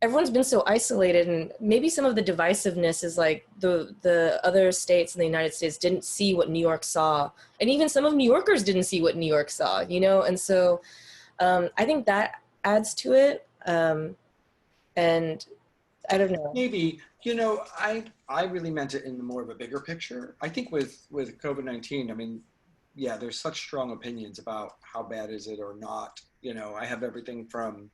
everyone's been so isolated, and maybe some of the divisiveness is like the other states in the United States didn't see what New York saw, and even some of New Yorkers didn't see what New York saw, and so I think that adds to it, and I don't know. Maybe, I really meant it in more of a bigger picture. I think with COVID-19, I mean, yeah, there's such strong opinions about how bad is it or not. I have everything from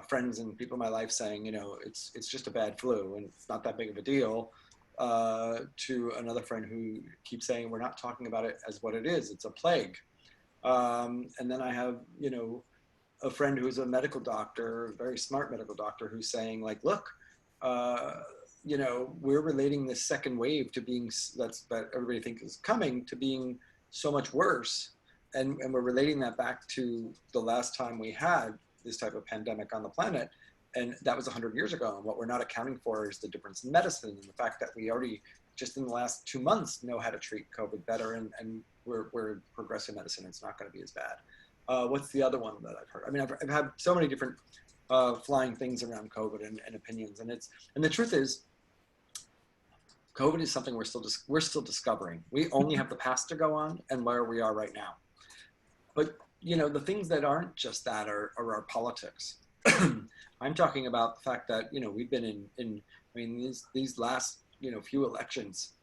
friends and people in my life saying, it's just a bad flu and it's not that big of a deal, to another friend who keeps saying we're not talking about it as what it is. It's a plague. And then I have, a friend who's a medical doctor, a very smart medical doctor, who's saying like, look, we're relating this second wave to being that everybody thinks is coming to being so much worse. And we're relating that back to the last time we had this type of pandemic on the planet. And that was 100 years ago. And what we're not accounting for is the difference in medicine and the fact that we already, just in the last 2 months, know how to treat COVID better. And we're progressive medicine. It's not going to be as bad. What's the other one that I've heard? I mean, I've had so many different flying things around COVID and opinions. And the truth is, COVID is something we're still discovering. We only have the past to go on and where we are right now. But the things that aren't just that are our politics. I'm talking about the fact that we've been in I mean these last few elections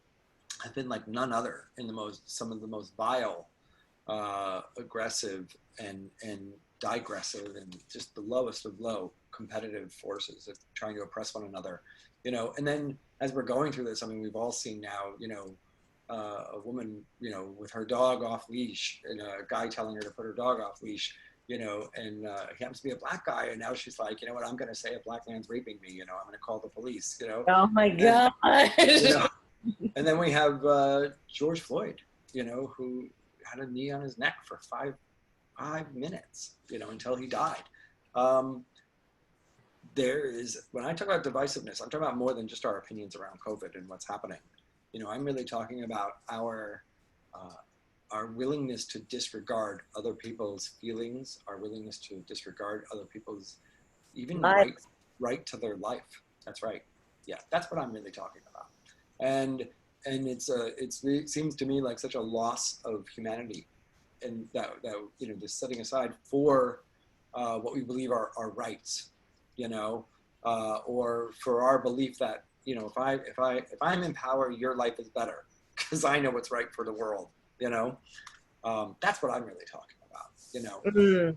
have been like none other in some of the most vile, aggressive and digressive and just the lowest of low competitive forces of trying to oppress one another. And then as we're going through this, I mean, we've all seen now, a woman, with her dog off leash and a guy telling her to put her dog off leash, and he happens to be a black guy. And now she's like, what, I'm going to say a black man's raping me, I'm going to call the police, Oh my God. And then we have George Floyd, who had a knee on his neck for five minutes, until he died. When I talk about divisiveness, I'm talking about more than just our opinions around COVID and what's happening. I'm really talking about our willingness to disregard other people's feelings, our willingness to disregard other people's even right to their life. That's right. Yeah, that's what I'm really talking about. And it seems to me like such a loss of humanity, and that just setting aside for what we believe are our rights, or for our belief that if I'm in power, your life is better because I know what's right for the world. That's what I'm really talking about. Mm.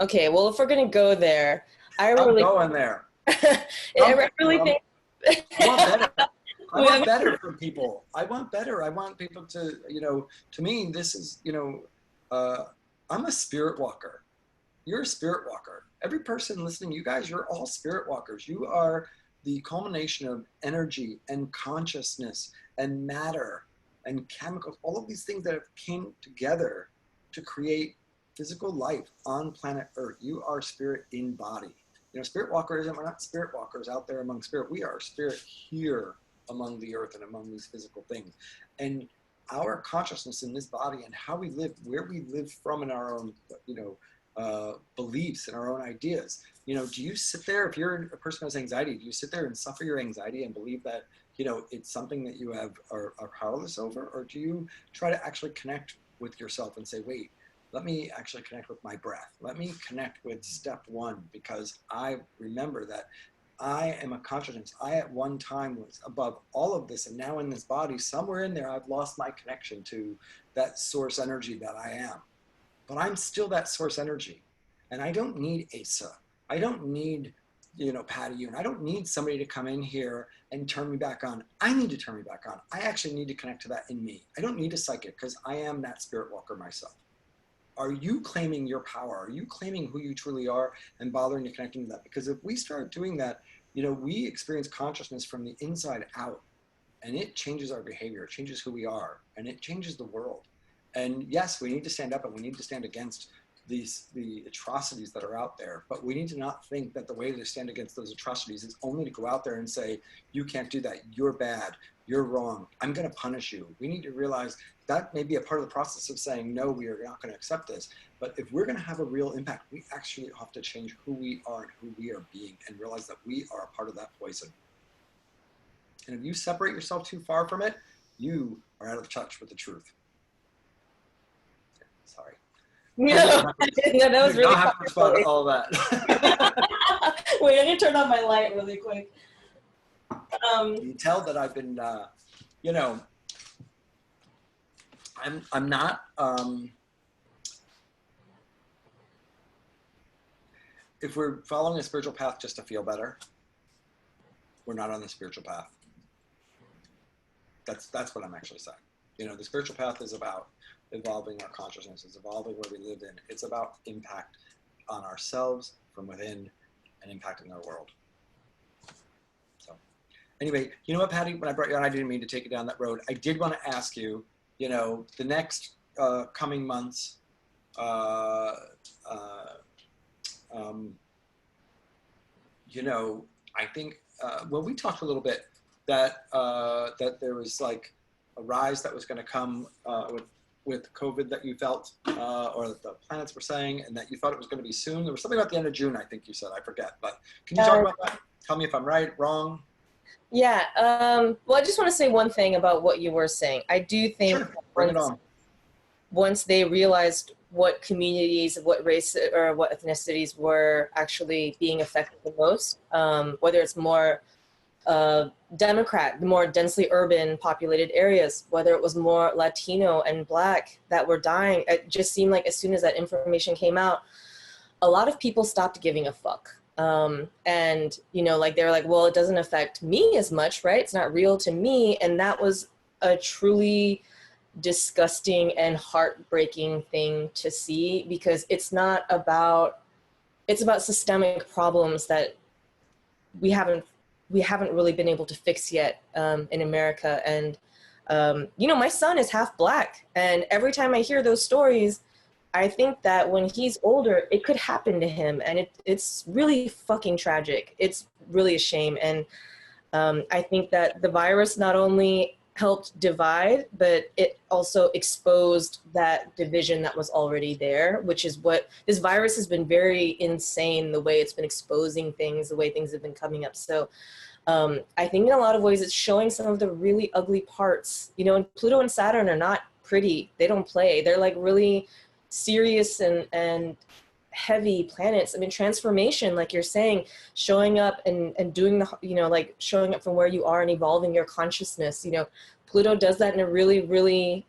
Okay, well, if we're gonna go there, I'm going there. I really think I want better. I want better for people. I want better. I want people to, to me, this is, I'm a spirit walker. You're a spirit walker. Every person listening, you guys, you're all spirit walkers. You are the culmination of energy and consciousness and matter and chemicals, all of these things that have came together to create physical life on planet Earth. You are spirit in body. Spirit walker we're not spirit walkers out there among spirit. We are spirit here among the earth and among these physical things. And our consciousness in this body and how we live, where we live from in our own, beliefs and our own ideas. Do you sit there, if you're a person who has anxiety, do you sit there and suffer your anxiety and believe that, it's something that you are powerless over? Or do you try to actually connect with yourself and say, wait, let me actually connect with my breath. Let me connect with step one, because I remember that I am a consciousness. I at one time was above all of this, and now in this body, somewhere in there, I've lost my connection to that source energy that I am. But I'm still that source energy. And I don't need Asa. I don't need, Patty Yoon. I don't need somebody to come in here and turn me back on. I need to turn me back on. I actually need to connect to that in me. I don't need a psychic because I am that spirit walker myself. Are you claiming your power? Are you claiming who you truly are and bothering to connecting to that? Because if we start doing that, we experience consciousness from the inside out, and it changes our behavior, it changes who we are, and it changes the world. And yes, we need to stand up and we need to stand against the atrocities that are out there. But we need to not think that the way to stand against those atrocities is only to go out there and say, you can't do that, you're bad, you're wrong, I'm going to punish you. We need to realize that may be a part of the process of saying, no, we are not going to accept this. But if we're going to have a real impact, we actually have to change who we are and who we are being, and realize that we are a part of that poison. And if you separate yourself too far from it, you are out of touch with the truth. Sorry. No, no, that was really have to respond to all that. Wait, I need to turn on my light really quick. You tell that I've been, you know, I'm not, if we're following a spiritual path just to feel better, we're not on the spiritual path. That's what I'm actually saying. You know, the spiritual path is about evolving our consciousness. It's evolving where we live in. It's about impact on ourselves from within and impacting our world. So anyway, you know what, Patty, when I brought you on, I didn't mean to take you down that road. I did want to ask you, you know, the next coming months, you know, I think, well, we talked a little bit that that there was like a rise that was going to come with COVID that you felt, or that the planets were saying, and that you thought it was going to be soon. There was something about the end of June, I think you said. I forget, but can you talk about that? Tell me if I'm right, wrong. Yeah. Well, I just want to say one thing about what you were saying. I do think Sure. Bring it on. Once they realized what communities, what race or what ethnicities were actually being affected the most, whether it's more Democrat, the more densely urban populated areas, whether it was more Latino and Black that were dying, it just seemed like as soon as that information came out, a lot of people stopped giving a fuck. And, you know, like they were like, well, it doesn't affect me as much, right? It's not real to me. And that was a truly disgusting and heartbreaking thing to see, because it's about systemic problems that we haven't really been able to fix yet in America. And you know, my son is half Black, and every time I hear those stories, I think that when he's older, it could happen to him, and it's really fucking tragic. It's really a shame. And I think that the virus not only helped divide, but it also exposed that division that was already there, which is what this virus has been very insane, the way it's been exposing things, the way things have been coming up. So I think in a lot of ways it's showing some of the really ugly parts, you know, and Pluto and Saturn are not pretty. They don't play. They're like really serious and heavy planets. I mean, transformation, like you're saying, showing up and doing the, you know, like showing up from where you are and evolving your consciousness. You know, Pluto does that in a really, really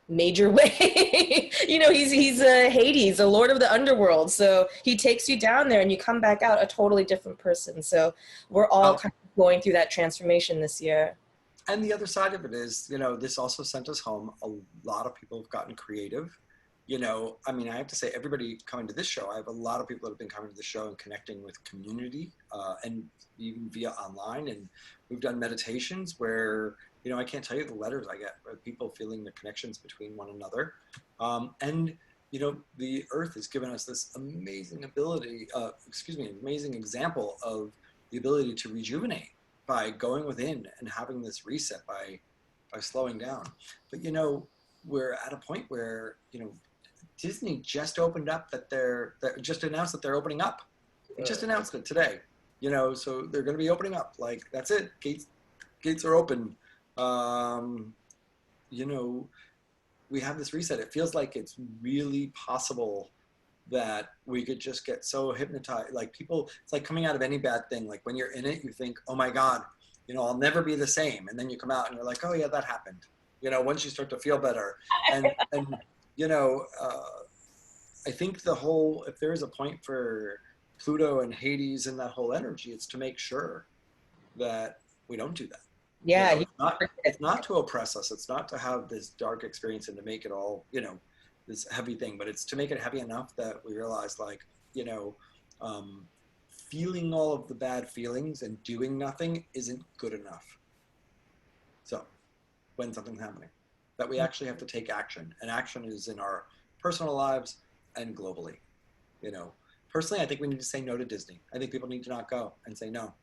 major way. You know, he's a Hades, a lord of the underworld. So he takes you down there and you come back out a totally different person. So we're all kind of going through that transformation this year. And the other side of it is, you know, this also sent us home. A lot of people have gotten creative. You know, I mean, I have to say, everybody coming to this show, I have a lot of people that have been coming to the show and connecting with community, and even via online. And we've done meditations where, you know, I can't tell you the letters I get of people feeling the connections between one another. And, you know, the earth has given us this amazing ability, amazing example of the ability to rejuvenate by going within and having this reset by slowing down. But, you know, we're at a point where, you know, Disney just opened up that they're just announced that they're opening up. They just announced it today, you know, so they're going to be opening up. Like, that's it. Gates are open. You know, we have this reset. It feels like it's really possible that we could just get so hypnotized. Like people, it's like coming out of any bad thing. Like when you're in it, you think, oh my God, you know, I'll never be the same. And then you come out and you're like, oh yeah, that happened. You know, once you start to feel better. And you know, I think if there is a point for Pluto and Hades and that whole energy, it's to make sure that we don't do that. Yeah. You know, it's not to oppress us. It's not to have this dark experience and to make it all, you know, this heavy thing, but it's to make it heavy enough that we realize, like, you know, feeling all of the bad feelings and doing nothing isn't good enough. So when something's happening. that we actually have to take action. And action is in our personal lives and globally. You know, personally, I think we need to say no to Disney. I think people need to not go and say no.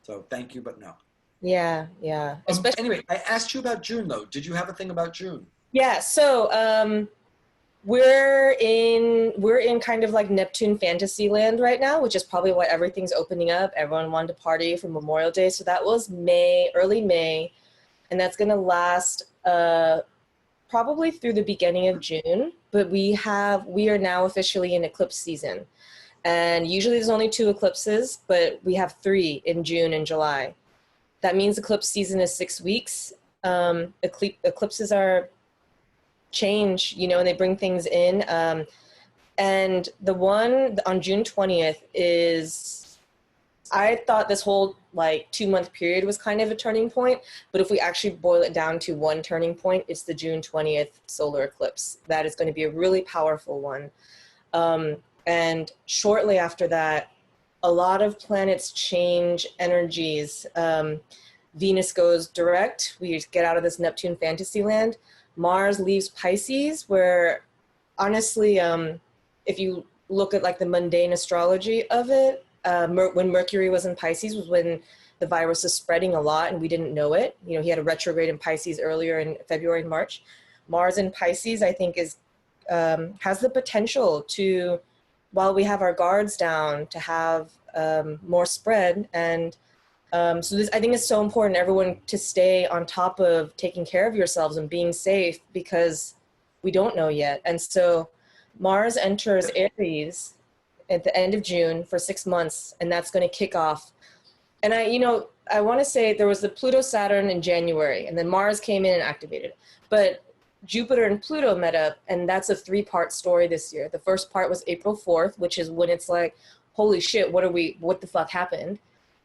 So thank you, but no. Yeah, yeah. Especially Anyway, I asked you about June though. Did you have a thing about June? yeah. So we're in kind of like Neptune fantasy land right now, which is probably why everything's opening up. Everyone wanted to party for Memorial Day, so that was May, early May, and that's gonna last probably through the beginning of June. But we are now officially in eclipse season, and usually there's only 2 eclipses, but we have 3 in June and July. That means eclipse season is 6 weeks. Eclipses are change, and they bring things in. And the one on June 20th is, I thought this whole like 2-month period was kind of a turning point, but if we actually boil it down to one turning point, it's the June 20th solar eclipse. That is going to be a really powerful one. And shortly after that, a lot of planets change energies. Venus goes direct. We get out of this Neptune fantasy land. Mars leaves Pisces, where honestly, if you look at like the mundane astrology of it, when Mercury was in Pisces was when the virus is spreading a lot and we didn't know it. He had a retrograde in Pisces earlier in February and March. Mars in Pisces, I think, has the potential to, while we have our guards down, to have more spread. And so this, I think it's so important, everyone, to stay on top of taking care of yourselves and being safe, because we don't know yet. And so Mars enters Aries at the end of June for 6 months, and that's going to kick off. And I want to say there was the Pluto Saturn in January, and then Mars came in and activated. But Jupiter and Pluto met up, and that's a 3-part story this year. The first part was April 4th, which is when it's like, holy shit, what the fuck happened?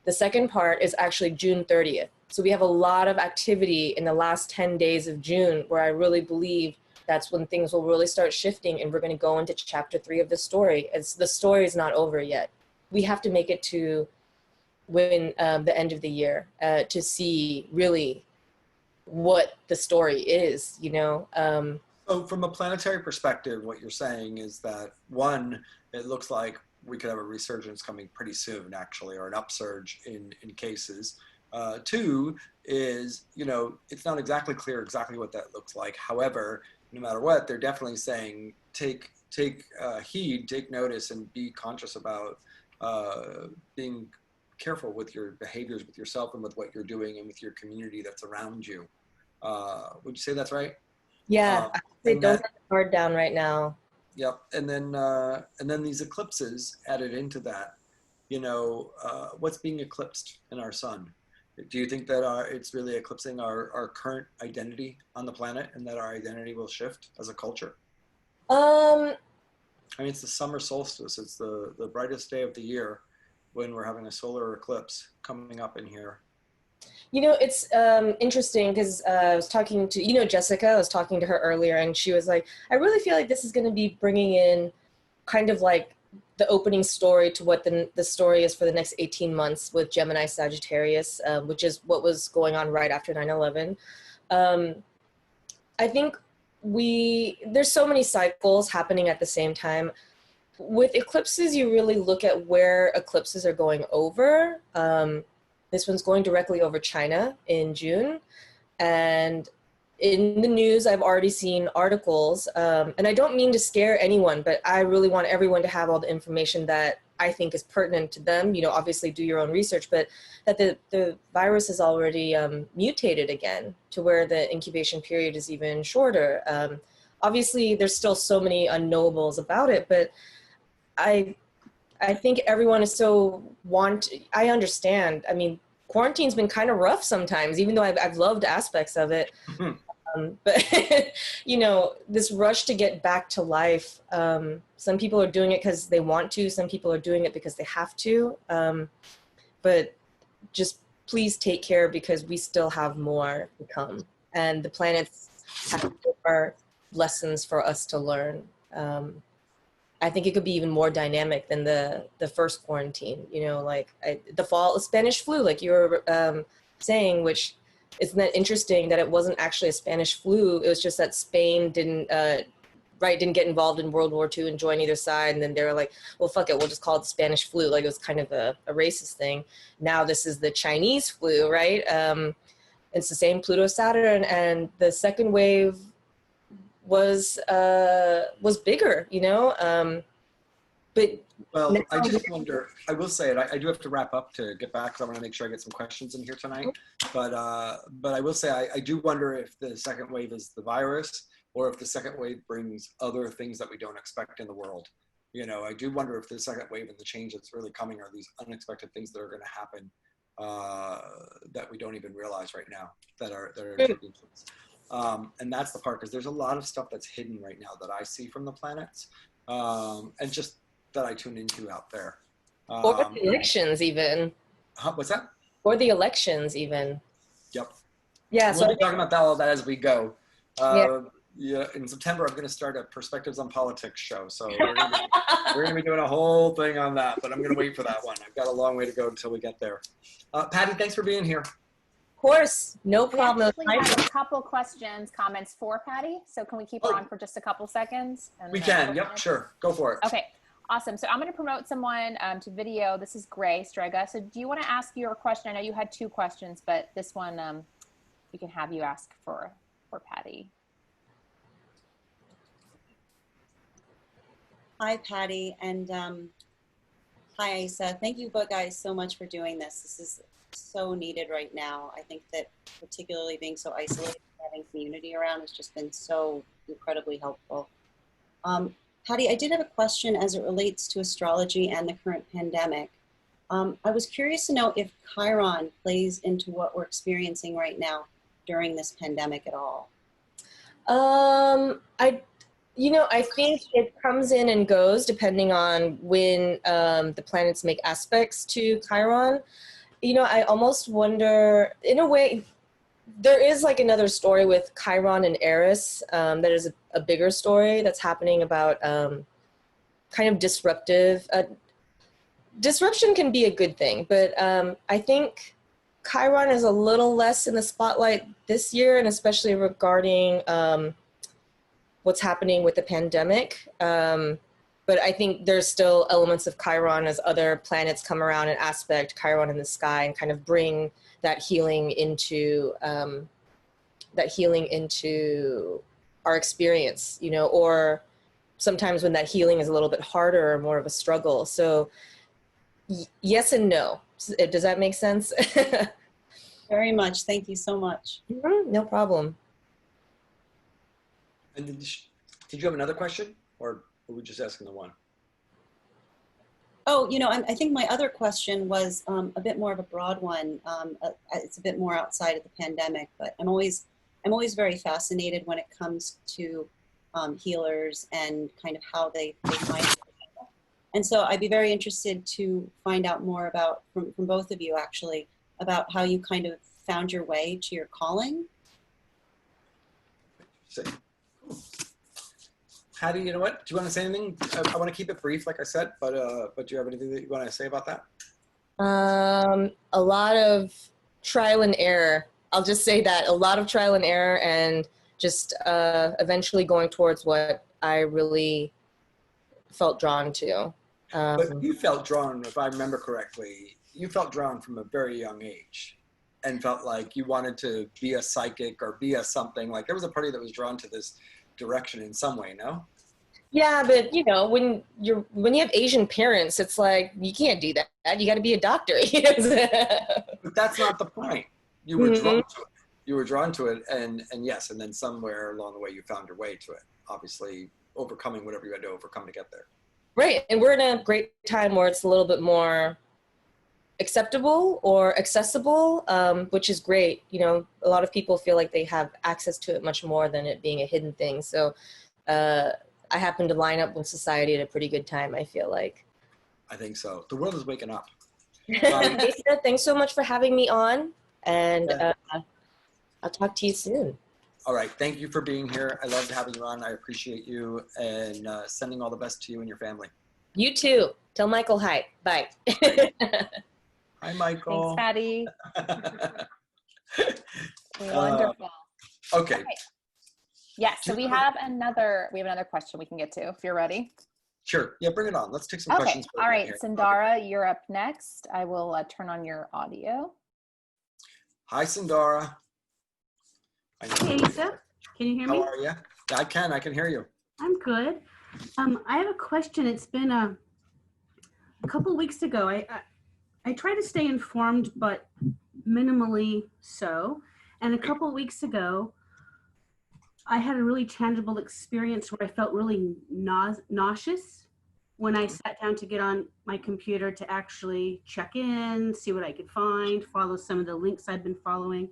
The second part is actually June 30th. So we have a lot of activity in the last 10 days of June, where I really believe that's when things will really start shifting, and we're going to go into chapter 3 of the story. The story is not over yet. We have to make it to when the end of the year to see really what the story is, So from a planetary perspective, what you're saying is that, one, it looks like we could have a resurgence coming pretty soon, actually, or an upsurge in cases. 2 is, it's not exactly clear exactly what that looks like. However, no matter what, they're definitely saying take heed, take notice, and be conscious about being careful with your behaviors, with yourself, and with what you're doing, and with your community that's around you. Would you say that's right? Yeah, I say don't let the guard down right now. Yep, and then these eclipses added into that. What's being eclipsed in our sun? Do you think that it's really eclipsing our current identity on the planet, and that our identity will shift as a culture? Um, I mean, it's the summer solstice. It's the brightest day of the year when we're having a solar eclipse coming up in here. It's interesting because I was talking to, Jessica, I was talking to her earlier, and she was like, I really feel like this is going to be bringing in kind of like the opening story to what the story is for the next 18 months with Gemini Sagittarius, which is what was going on right after 9/11. I think there's so many cycles happening at the same time. With eclipses, you really look at where eclipses are going over. This one's going directly over China in June. And in the news, I've already seen articles, and I don't mean to scare anyone, but I really want everyone to have all the information that I think is pertinent to them. Obviously do your own research, but that the virus is already mutated again to where the incubation period is even shorter. Obviously, there's still so many unknowables about it, but I think everyone is I understand. I mean, quarantine's been kind of rough sometimes, even though I've loved aspects of it. But, this rush to get back to life, some people are doing it because they want to, some people are doing it because they have to. But just please take care, because we still have more to come. And the planets have more lessons for us to learn. I think it could be even more dynamic than the first quarantine, the Spanish flu, like you were saying, which isn't that interesting that it wasn't actually a Spanish flu? It was just that Spain didn't get involved in World War II and join either side. And then they were like, well, fuck it, we'll just call it the Spanish flu. Like, it was kind of a racist thing. Now this is the Chinese flu, right? It's the same Pluto Saturn, and the second wave was bigger, you know? But well, I just wonder, I will say it, I do have to wrap up to get back, because I want to make sure I get some questions in here tonight. But I will say, I do wonder if the second wave is the virus, or if the second wave brings other things that we don't expect in the world. You know, I do wonder if the second wave and the change that's really coming are these unexpected things that are going to happen that we don't even realize right now that are taking place. And that's the part, because there's a lot of stuff that's hidden right now that I see from the planets, and just that I tune into out there. or the elections even. What's that? Or the elections even. Yep. Yeah. We'll So be talking about all that as we go. Yeah. Yeah, in September, I'm going to start a Perspectives on Politics show. So we're going to be doing a whole thing on that, but I'm going to wait for that one. I've got a long way to go until we get there. Patty, thanks for being here. Of course, no problem. We actually have a couple questions, comments for Patty. So can we keep her on for just a couple seconds? We can. Yep, sure. Go for it. Okay, awesome. So I'm going to promote someone to video. This is Gray Strega. So do you want to ask your question? I know you had 2 questions, but this one we can have you ask for Patty. Hi, Patty, and hi, Asa. Thank you guys so much for doing this. This is so needed right now. I think that particularly being so isolated, having community around has just been so incredibly helpful. Patty, I did have a question as it relates to astrology and the current pandemic. I was curious to know if Chiron plays into what we're experiencing right now during this pandemic at all. I think it comes in and goes depending on when the planets make aspects to Chiron. You know, I almost wonder, in a way, there is like another story with Chiron and Eris that is a bigger story that's happening about kind of disruptive. Disruption can be a good thing, but I think Chiron is a little less in the spotlight this year, and especially regarding what's happening with the pandemic. But I think there's still elements of Chiron as other planets come around and aspect Chiron in the sky and kind of bring that healing into our experience, you know, or sometimes when that healing is a little bit harder or more of a struggle. So yes and no. Does that make sense? Very much. Thank you so much. No problem. And did you have another question, or were we just asking the one? Oh, you know, I think my other question was a bit more of a broad one. It's a bit more outside of the pandemic, but I'm always very fascinated when it comes to healers and kind of how they find it. And so I'd be very interested to find out more about, from both of you actually, about how you kind of found your way to your calling. Patty, you know what? Do you want to say anything? I want to keep it brief, like I said, but do you have anything that you want to say about that? A lot of trial and error. I'll just say that, a lot of trial and error, and just eventually going towards what I really felt drawn to. But you felt drawn, if I remember correctly, you felt drawn from a very young age and felt like you wanted to be a psychic or be a something. Like there was a party that was drawn to this direction in some way, no? Yeah, but you know, when you have Asian parents, it's like you can't do that. You got to be a doctor. But that's not the point. You were drawn to it. You were drawn to it, and yes, and then somewhere along the way you found your way to it. Obviously, overcoming whatever you had to overcome to get there. Right, and we're in a great time where it's a little bit more acceptable or accessible, which is great. You know, a lot of people feel like they have access to it much more than it being a hidden thing. So I happen to line up with society at a pretty good time, I feel like. I think so. The world is waking up. Asa, thanks so much for having me on, and I'll talk to you soon. All right. Thank you for being here. I loved having you on. I appreciate you, and sending all the best to you and your family. You too. Tell Michael hi. Bye. Hi, Michael. Thanks, Patty. Wonderful. Okay. Okay. Yes, so we have another question we can get to if you're ready. Sure. Yeah, bring it on. Let's take some Okay. questions. All right, Sindara, you're up next. I will turn on your audio. Hi, Sindara. Hey, Asa. Can you hear me? How are you? I can hear you. I'm good. I have a question. It's been a couple weeks ago. I try to stay informed, but minimally so. And a couple weeks ago, I had a really tangible experience where I felt really nauseous when I sat down to get on my computer to actually check in, see what I could find, follow some of the links I've been following.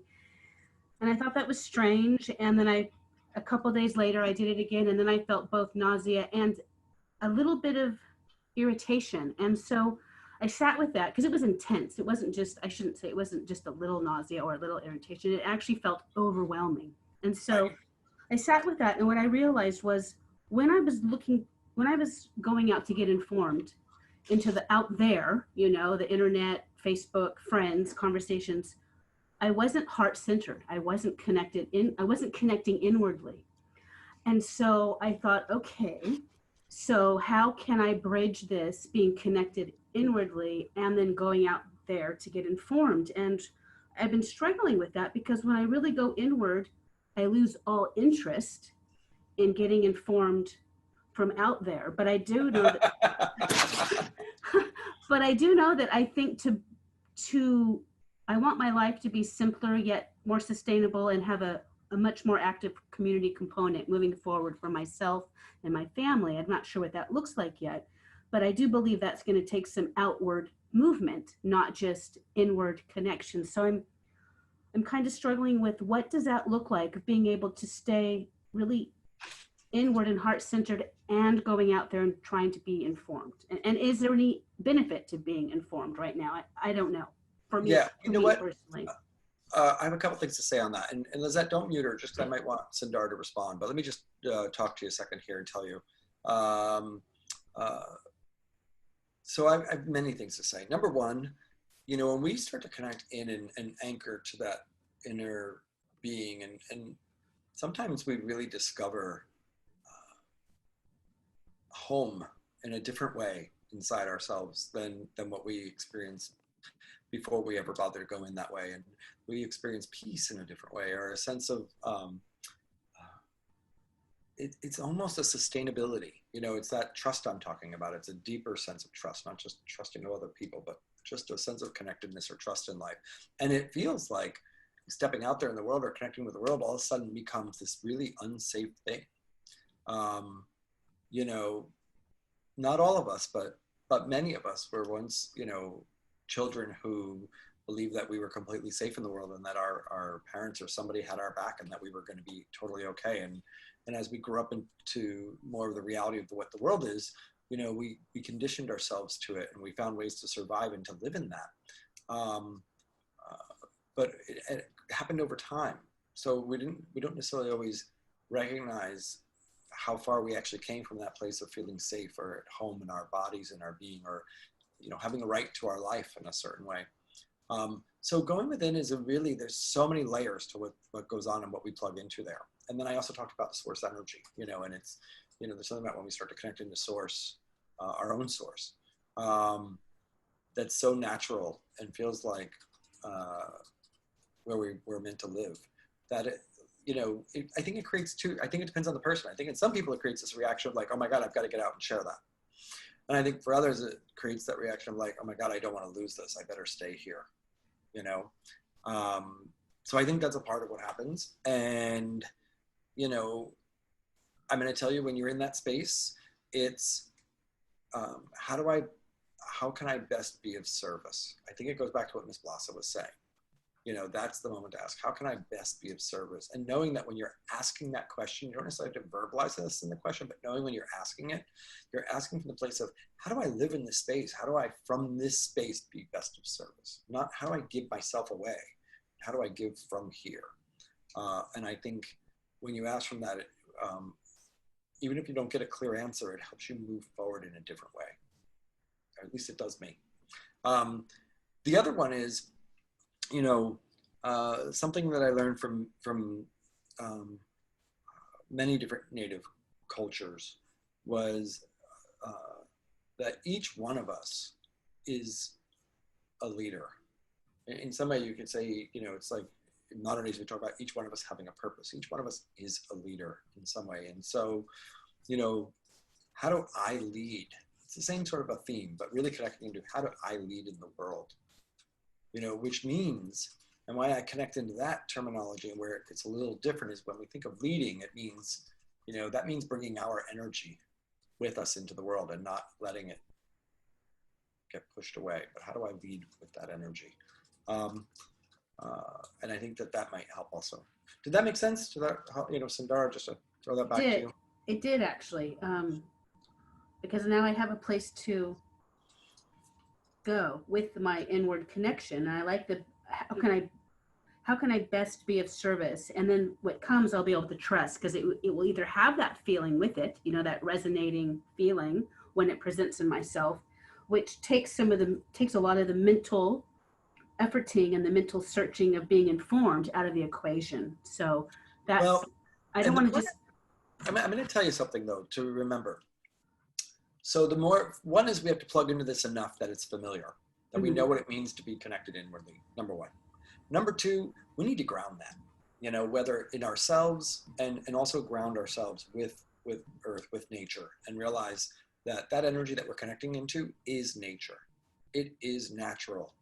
And I thought that was strange. And then a couple days later, I did it again. And then I felt both nausea and a little bit of irritation. And so I sat with that because it was intense. It wasn't just, I shouldn't say it wasn't just a little nausea or a little irritation. It actually felt overwhelming. And so I sat with that. And what I realized was when I was going out to get informed into the out there, the internet, Facebook, friends, conversations, I wasn't heart-centered. I wasn't connecting inwardly. And so I thought, okay, so how can I bridge this being connected inwardly and then going out there to get informed? And I've been struggling with that because when I really go inward, I lose all interest in getting informed from out there. But I do know that, I think I want my life to be simpler yet more sustainable and have a much more active community component moving forward for myself and my family. I'm not sure what that looks like yet, but I do believe that's going to take some outward movement, not just inward connection. So I'm kind of struggling with what does that look like, being able to stay really inward and heart-centered and going out there and trying to be informed. And is there any benefit to being informed right now? I don't know. For me, Yeah, you know what? Personally. I have a couple things to say on that. And Lizette, don't mute her, just because I might want Sindar to respond. But let me just talk to you a second here and tell you. So I have many things to say. Number one, when we start to connect in and anchor to that inner being, and sometimes we really discover home in a different way inside ourselves than what we experienced before we ever bothered to go in that way. And we experience peace in a different way, or a sense of, it's almost a sustainability. It's that trust I'm talking about. It's a deeper sense of trust, not just trusting other people, but just a sense of connectedness or trust in life. And it feels like stepping out there in the world or connecting with the world all of a sudden becomes this really unsafe thing. Not all of us, but many of us were once, children who believed that we were completely safe in the world and that our parents or somebody had our back and that we were going to be totally okay. And as we grew up into more of the reality of what the world is, we conditioned ourselves to it, and we found ways to survive and to live in that. But it happened over time. So we don't necessarily always recognize how far we actually came from that place of feeling safe or at home in our bodies and our being, or having a right to our life in a certain way. So going within is there's so many layers to what goes on and what we plug into there. And then I also talked about the source energy, and it's, there's something about when we start to connect into source, our own source, that's so natural and feels like where we're meant to live, that I think it creates I think it depends on the person. I think in some people it creates this reaction of like, oh my God, I've got to get out and share that. And I think for others, it creates that reaction of like, oh my God, I don't want to lose this. I better stay here, So I think that's a part of what happens. And, I'm going to tell you, when you're in that space, it's how can I best be of service? I think it goes back to what Ms. Blasa was saying. That's the moment to ask, how can I best be of service? And knowing that when you're asking that question, you don't necessarily have to verbalize this in the question, but knowing when you're asking it, you're asking from the place of, how do I live in this space? How do I, from this space, be best of service? Not how do I give myself away? How do I give from here? And I think when you ask from that, even if you don't get a clear answer, it helps you move forward in a different way. Or at least it does me. The other one is, something that I learned from many different native cultures was that each one of us is a leader. In some way, you could say, it's like in modern days we talk about each one of us having a purpose. Each one of us is a leader in some way, and so, how do I lead? It's the same sort of a theme, but really connecting to how do I lead in the world? Which means, and why I connect into that terminology and where it's a little different is when we think of leading, it means, that means bringing our energy with us into the world and not letting it get pushed away. But how do I lead with that energy? And I think that might help also. Did that make sense? To that, Sundara, just to throw that back to you? It did actually, because now I have a place to go with my inward connection. And I like how can I best be of service? And then what comes, I'll be able to trust, because it will either have that feeling with it, that resonating feeling when it presents in myself, which takes a lot of the mental efforting and the mental searching of being informed out of the equation. So that's, I don't want to just. I'm going to tell you something though, to remember. So one is we have to plug into this enough that it's familiar, that we know what it means to be connected inwardly, number one. Number two, we need to ground that, whether in ourselves and also ground ourselves with earth, with nature, and realize that energy that we're connecting into is nature. It is natural.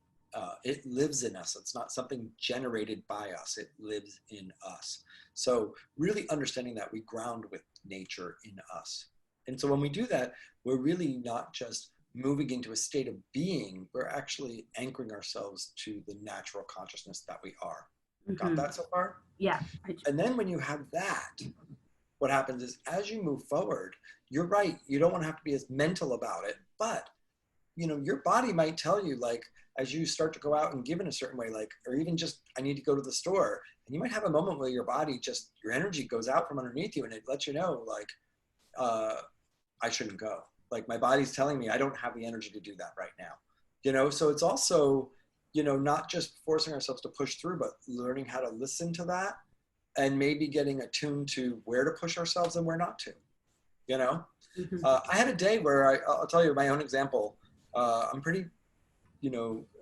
It lives in us. It's not something generated by us. It lives in us. So really understanding that we ground with nature in us. And so when we do that, we're really not just moving into a state of being, we're actually anchoring ourselves to the natural consciousness that we are. Got that so far? Yeah. And then when you have that, what happens is as you move forward, you're right, you don't want to have to be as mental about it, but your body might tell you, like, as you start to go out and give in a certain way, like, or even just, I need to go to the store. And you might have a moment where your body your energy goes out from underneath you and it lets you know, like, I shouldn't go. Like, my body's telling me I don't have the energy to do that right now. So it's also, not just forcing ourselves to push through, but learning how to listen to that and maybe getting attuned to where to push ourselves and where not to, I had a day where I'll tell you my own example. I'm pretty,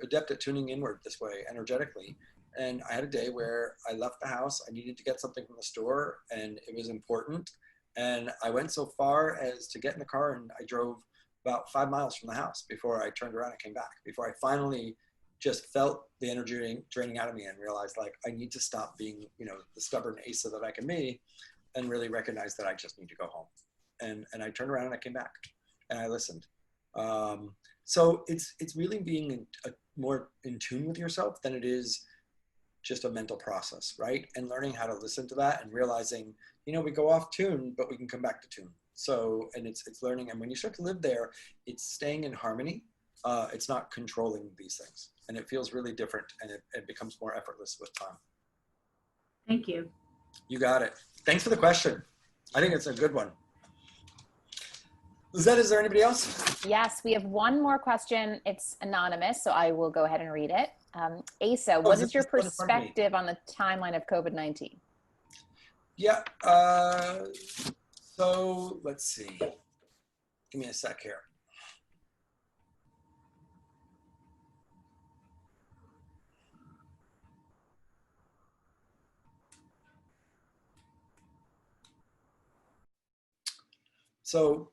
adept at tuning inward this way energetically. And I had a day where I left the house. I needed to get something from the store and it was important. And I went so far as to get in the car and I drove about 5 miles from the house before I turned around and came back, before I finally just felt the energy draining out of me and realized, like, I need to stop being, the stubborn Asa that I can be and really recognize that I just need to go home. And I turned around and I came back and I listened. So it's really being more in tune with yourself than it is just a mental process, right? And learning how to listen to that and realizing, we go off tune, but we can come back to tune. So, and it's learning. And when you start to live there, it's staying in harmony. It's not controlling these things. And it feels really different and it becomes more effortless with time. Thank you. You got it. Thanks for the question. I think it's a good one. Lizette, is there anybody else? Yes, we have one more question. It's anonymous, so I will go ahead and read it. Asa, what is your perspective on the timeline of COVID-19? Yeah, so let's see. Give me a sec here. So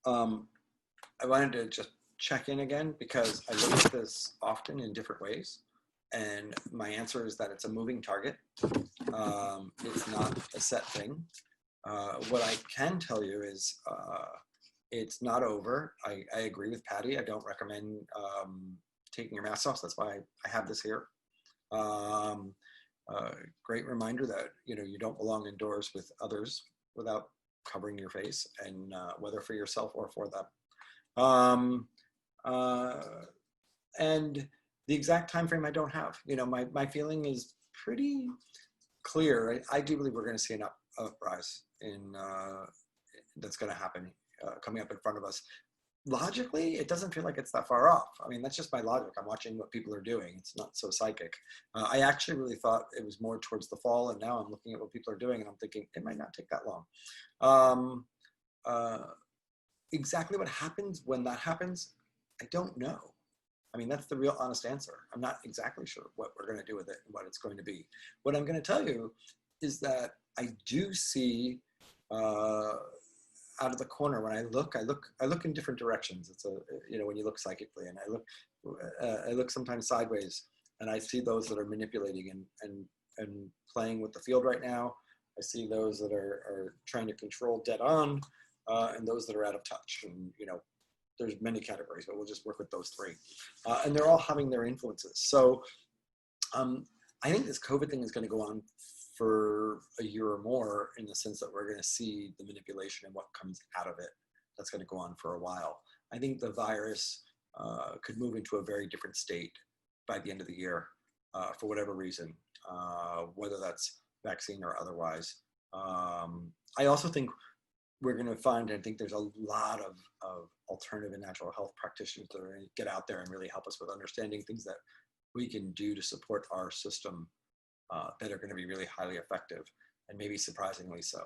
I wanted to just check in again because I look at this often in different ways. And my answer is that it's a moving target. It's not a set thing. What I can tell you is it's not over. I agree with Patty. I don't recommend taking your mask off. That's why I have this here. Great reminder that you don't belong indoors with others without covering your face, and whether for yourself or for them. And the exact time frame I don't have. My feeling is pretty clear. I do believe we're going to see an uprise in that's going to happen coming up in front of us. logically, it doesn't feel like it's that far off. I mean, that's just my logic. I'm watching what people are doing. It's not so psychic. I actually really thought it was more towards the fall, and now I'm looking at what people are doing, and I'm thinking it might not take that long. Exactly what happens when that happens, I don't know. I mean, that's the real honest answer. I'm not exactly sure what we're going to do with it and what it's going to be. What I'm going to tell you is that I do see out of the corner when I look in different directions. It's a, you know, when you look psychically, and I look sometimes sideways, and I see those that are manipulating and playing with the field right now. I see those that are trying to control dead on, and those that are out of touch. And, you know, there's many categories, but we'll just work with those three. And they're all having their influences. So I think this COVID thing is going to go on for a year or more, in the sense that we're going to see the manipulation and what comes out of it. That's going to go on for a while. I think the virus could move into a very different state by the end of the year, for whatever reason, whether that's vaccine or otherwise. I also think we're going to find, I think there's a lot of alternative and natural health practitioners that are going to get out there and really help us with understanding things that we can do to support our system that are going to be really highly effective, and maybe surprisingly so,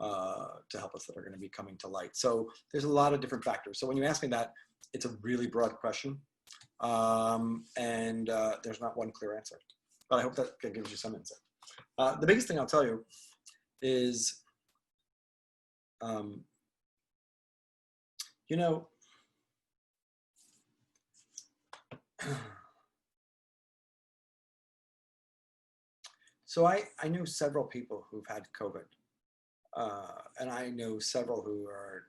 to help us, that are going to be coming to light. So there's a lot of different factors. So when you ask me that, it's a really broad question, and there's not one clear answer, but I hope that gives you some insight. The biggest thing I'll tell you is, you know, so I know several people who've had COVID, and I know several who are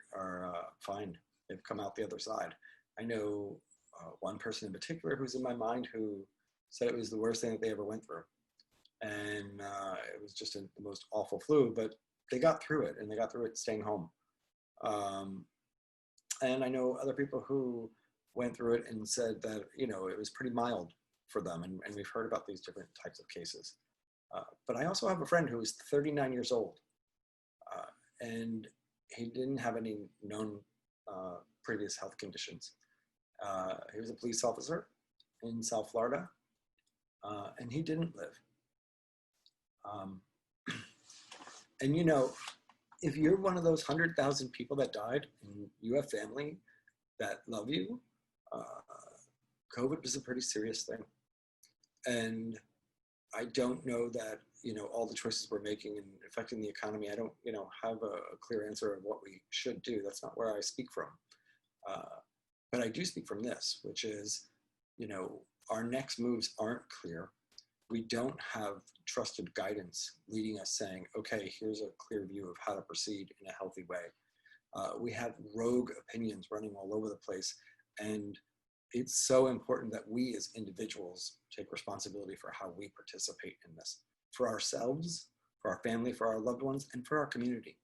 fine. They've come out the other side. I know one person in particular who's in my mind who said it was the worst thing that they ever went through. And it was just the most awful flu, but they got through it, and they got through it staying home. And I know other people who went through it and said that, you know, it was pretty mild for them. And we've heard about these different types of cases. But I also have a friend who is 39 years old, and he didn't have any known previous health conditions. He was a police officer in South Florida, and he didn't live. And, you know, if you're one of those 100,000 people that died, and you have family that love you, COVID was a pretty serious thing. And I don't know that, you know, all the choices we're making and affecting the economy, I don't, you know, have a clear answer of what we should do. That's not where I speak from. But I do speak from this, which is, you know, our next moves aren't clear. We don't have trusted guidance leading us saying, okay, here's a clear view of how to proceed in a healthy way. We have rogue opinions running all over the place. And it's so important that we as individuals take responsibility for how we participate in this, for ourselves, for our family, for our loved ones, and for our community.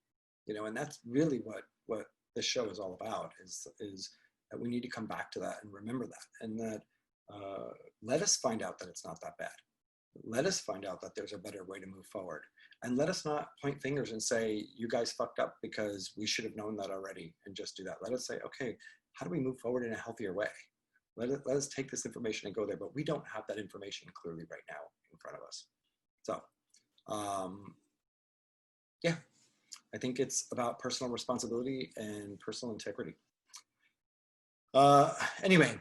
You know, and that's really what this show is all about, is that we need to come back to that and remember that, and that let us find out that it's not that bad. Let us find out that there's a better way to move forward. And let us not point fingers and say, you guys fucked up because we should have known that already, and just do that. Let us say, okay, how do we move forward in a healthier way? Let us take this information and go there, but we don't have that information clearly right now in front of us. So, yeah, I think it's about personal responsibility and personal integrity. Anyway,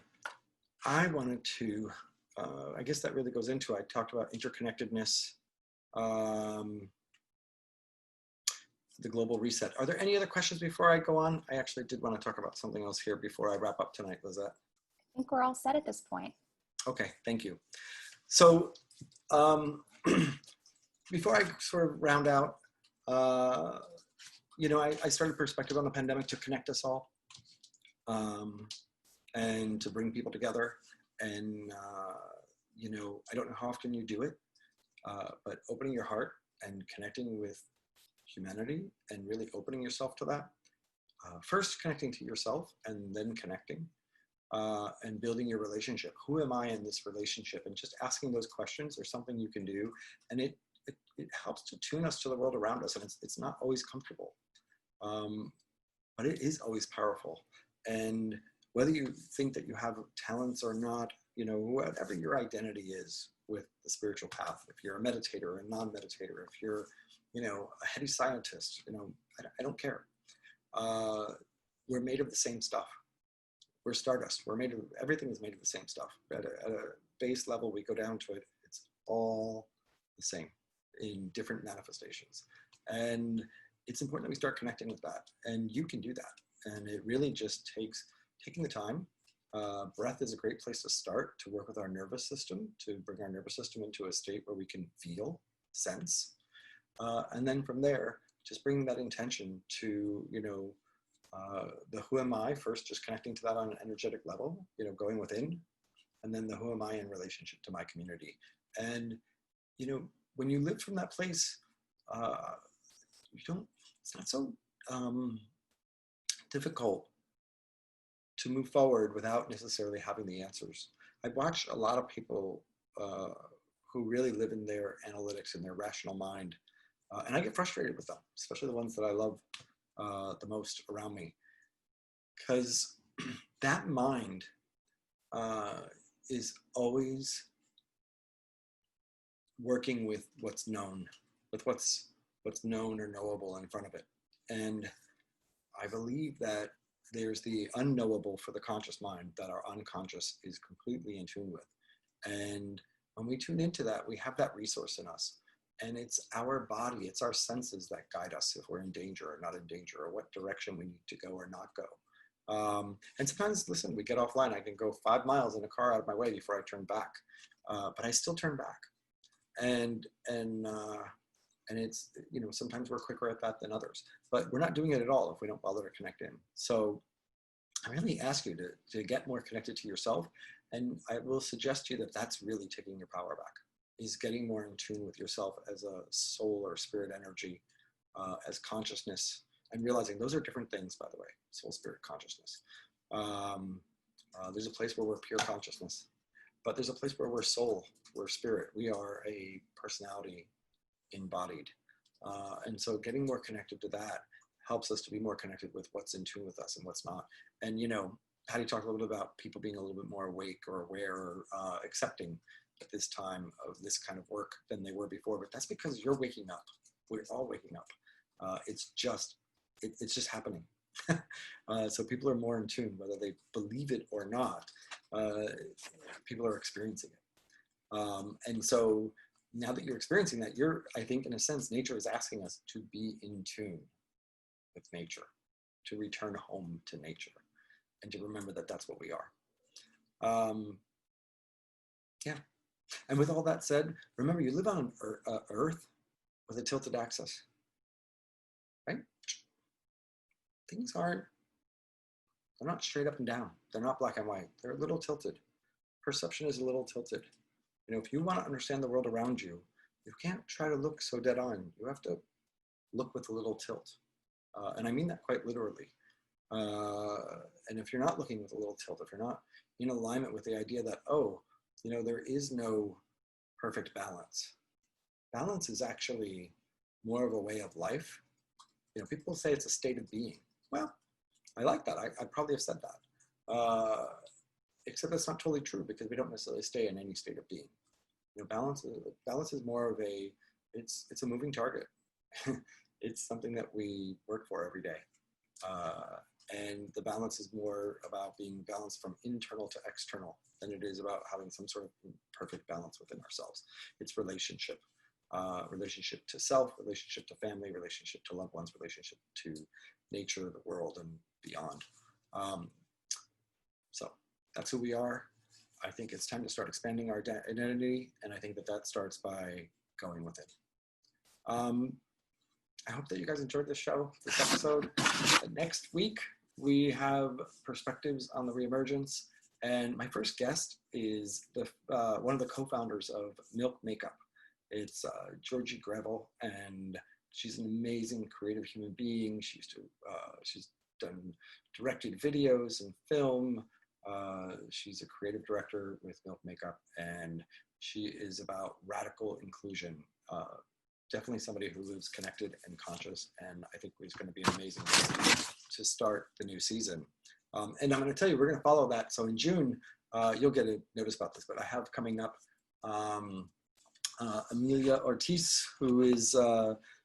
I wanted to, I guess that really goes into, I talked about interconnectedness, the global reset. Are there any other questions before I go on? I actually did want to talk about something else here before I wrap up tonight, Lizette. I think we're all set at this point. Okay, thank you. So before I sort of round out, you know, I started Perspective on the Pandemic to connect us all, and to bring people together. And, you know, I don't know how often you do it, but opening your heart and connecting with humanity and really opening yourself to that. First connecting to yourself, and then connecting. And building your relationship. Who am I in this relationship? And just asking those questions, there's something you can do. And it helps to tune us to the world around us. And it's not always comfortable, but it is always powerful. And whether you think that you have talents or not, you know, whatever your identity is with the spiritual path, if you're a meditator or a non-meditator, if you're, you know, a heady scientist, you know, I don't care. We're made of the same stuff. We're stardust. We're made of, everything is made of the same stuff. At a base level, we go down to it. It's all the same in different manifestations. And it's important that we start connecting with that. And you can do that. And it really just takes taking the time. Breath is a great place to start, to work with our nervous system, to bring our nervous system into a state where we can feel, sense. And then from there, just bringing that intention to, you know, the who am I first, just connecting to that on an energetic level, you know, going within, and then the who am I in relationship to my community. And, you know, when you live from that place, it's not so difficult to move forward without necessarily having the answers. I watch a lot of people who really live in their analytics and their rational mind, and I get frustrated with them, especially the ones that I love the most around me, because that mind is always working with what's known, with what's known or knowable in front of it. And I believe that there's the unknowable for the conscious mind that our unconscious is completely in tune with. And when we tune into that, we have that resource in us. And it's our body, it's our senses that guide us if we're in danger or not in danger, or what direction we need to go or not go. And sometimes, listen, we get offline. I can go 5 miles in a car out of my way before I turn back, but I still turn back. And it's, you know, sometimes we're quicker at that than others, but we're not doing it at all if we don't bother to connect in. So I really ask you to get more connected to yourself. And I will suggest to you that that's really taking your power back, is getting more in tune with yourself as a soul or spirit energy, as consciousness, and realizing those are different things, by the way, soul, spirit, consciousness. There's a place where we're pure consciousness, but there's a place where we're soul, we're spirit. We are a personality embodied. And so getting more connected to that helps us to be more connected with what's in tune with us and what's not. And, you know, Patty talked a little bit about people being a little bit more awake or aware or accepting at this time of this kind of work than they were before, but that's because you're waking up. We're all waking up. It's just happening. So people are more in tune, whether they believe it or not. People are experiencing it. And so now that you're experiencing that, I think in a sense, nature is asking us to be in tune with nature, to return home to nature, and to remember that that's what we are. Yeah. And with all that said, remember, you live on Earth with a tilted axis, right? Things they're not straight up and down. They're not black and white. They're a little tilted. Perception is a little tilted. You know, if you want to understand the world around you, you can't try to look so dead on. You have to look with a little tilt. And I mean that quite literally. And if you're not looking with a little tilt, if you're not in alignment with the idea that, oh, you know, there is no perfect balance. Balance is actually more of a way of life. You know, people say it's a state of being. Well, I like that. I probably have said that. Except that's not totally true, because we don't necessarily stay in any state of being. You know, balance is more of it's a moving target. It's something that we work for every day. And the balance is more about being balanced from internal to external than it is about having some sort of perfect balance within ourselves. It's relationship. Relationship to self, relationship to family, relationship to loved ones, relationship to nature, the world, and beyond. So that's who we are. I think it's time to start expanding our identity, and I think that starts by going with it. I hope that you guys enjoyed this episode. Next week, we have perspectives on the Re-emergence, and my first guest is one of the co-founders of Milk Makeup. It's Georgie Greville, and she's an amazing creative human being. She's done directed videos and film. She's a creative director with Milk Makeup, and she is about radical inclusion. Definitely somebody who lives connected and conscious, and I think is going to be an amazing way to start the new season. And I'm going to tell you, we're going to follow that. So in June, you'll get a notice about this, but I have coming up Amelia Ortiz, who is,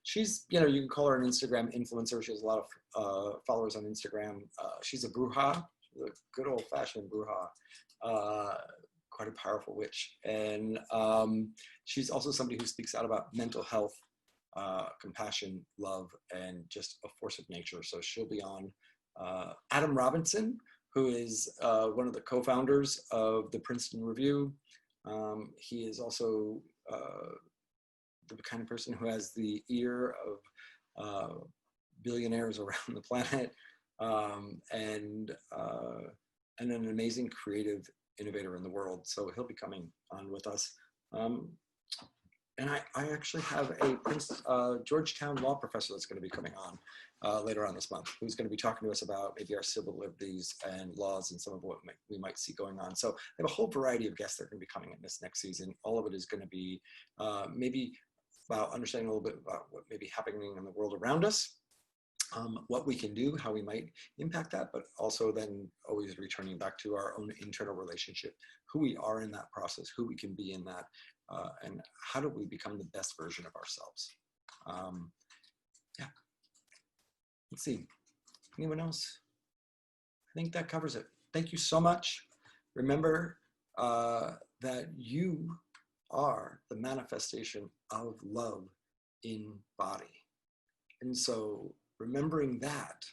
she's, you know, you can call her an Instagram influencer. She has a lot of followers on Instagram. She's a bruja, she's a good old fashioned bruja, quite a powerful witch. And she's also somebody who speaks out about mental health, compassion, love, and just a force of nature. So she'll be on. Adam Robinson, who is one of the co-founders of the Princeton Review. He is also the kind of person who has the ear of billionaires around the planet, and an amazing creative innovator in the world. So he'll be coming on with us. And I actually have a Georgetown law professor that's going to be coming on later on this month, who's going to be talking to us about maybe our civil liberties and laws and some of what we might see going on. So I have a whole variety of guests that are going to be coming in this next season. All of it is going to be maybe about understanding a little bit about what may be happening in the world around us, what we can do, how we might impact that, but also then always returning back to our own internal relationship, who we are in that process, who we can be in that, and how do we become the best version of ourselves. Yeah. Let's see. Anyone else? I think that covers it. Thank you so much. Remember that you are the manifestation of love in body. And so remembering that,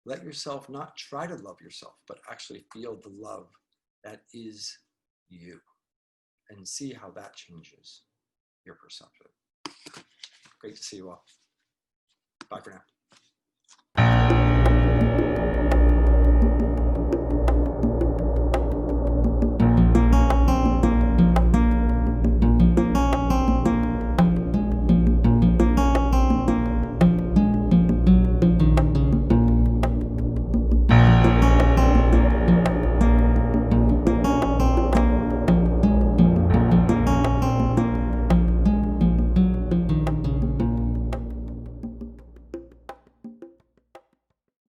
let yourself not try to love yourself, but actually feel the love that is you, and see how that changes your perception. Great to see you all. Bye for now.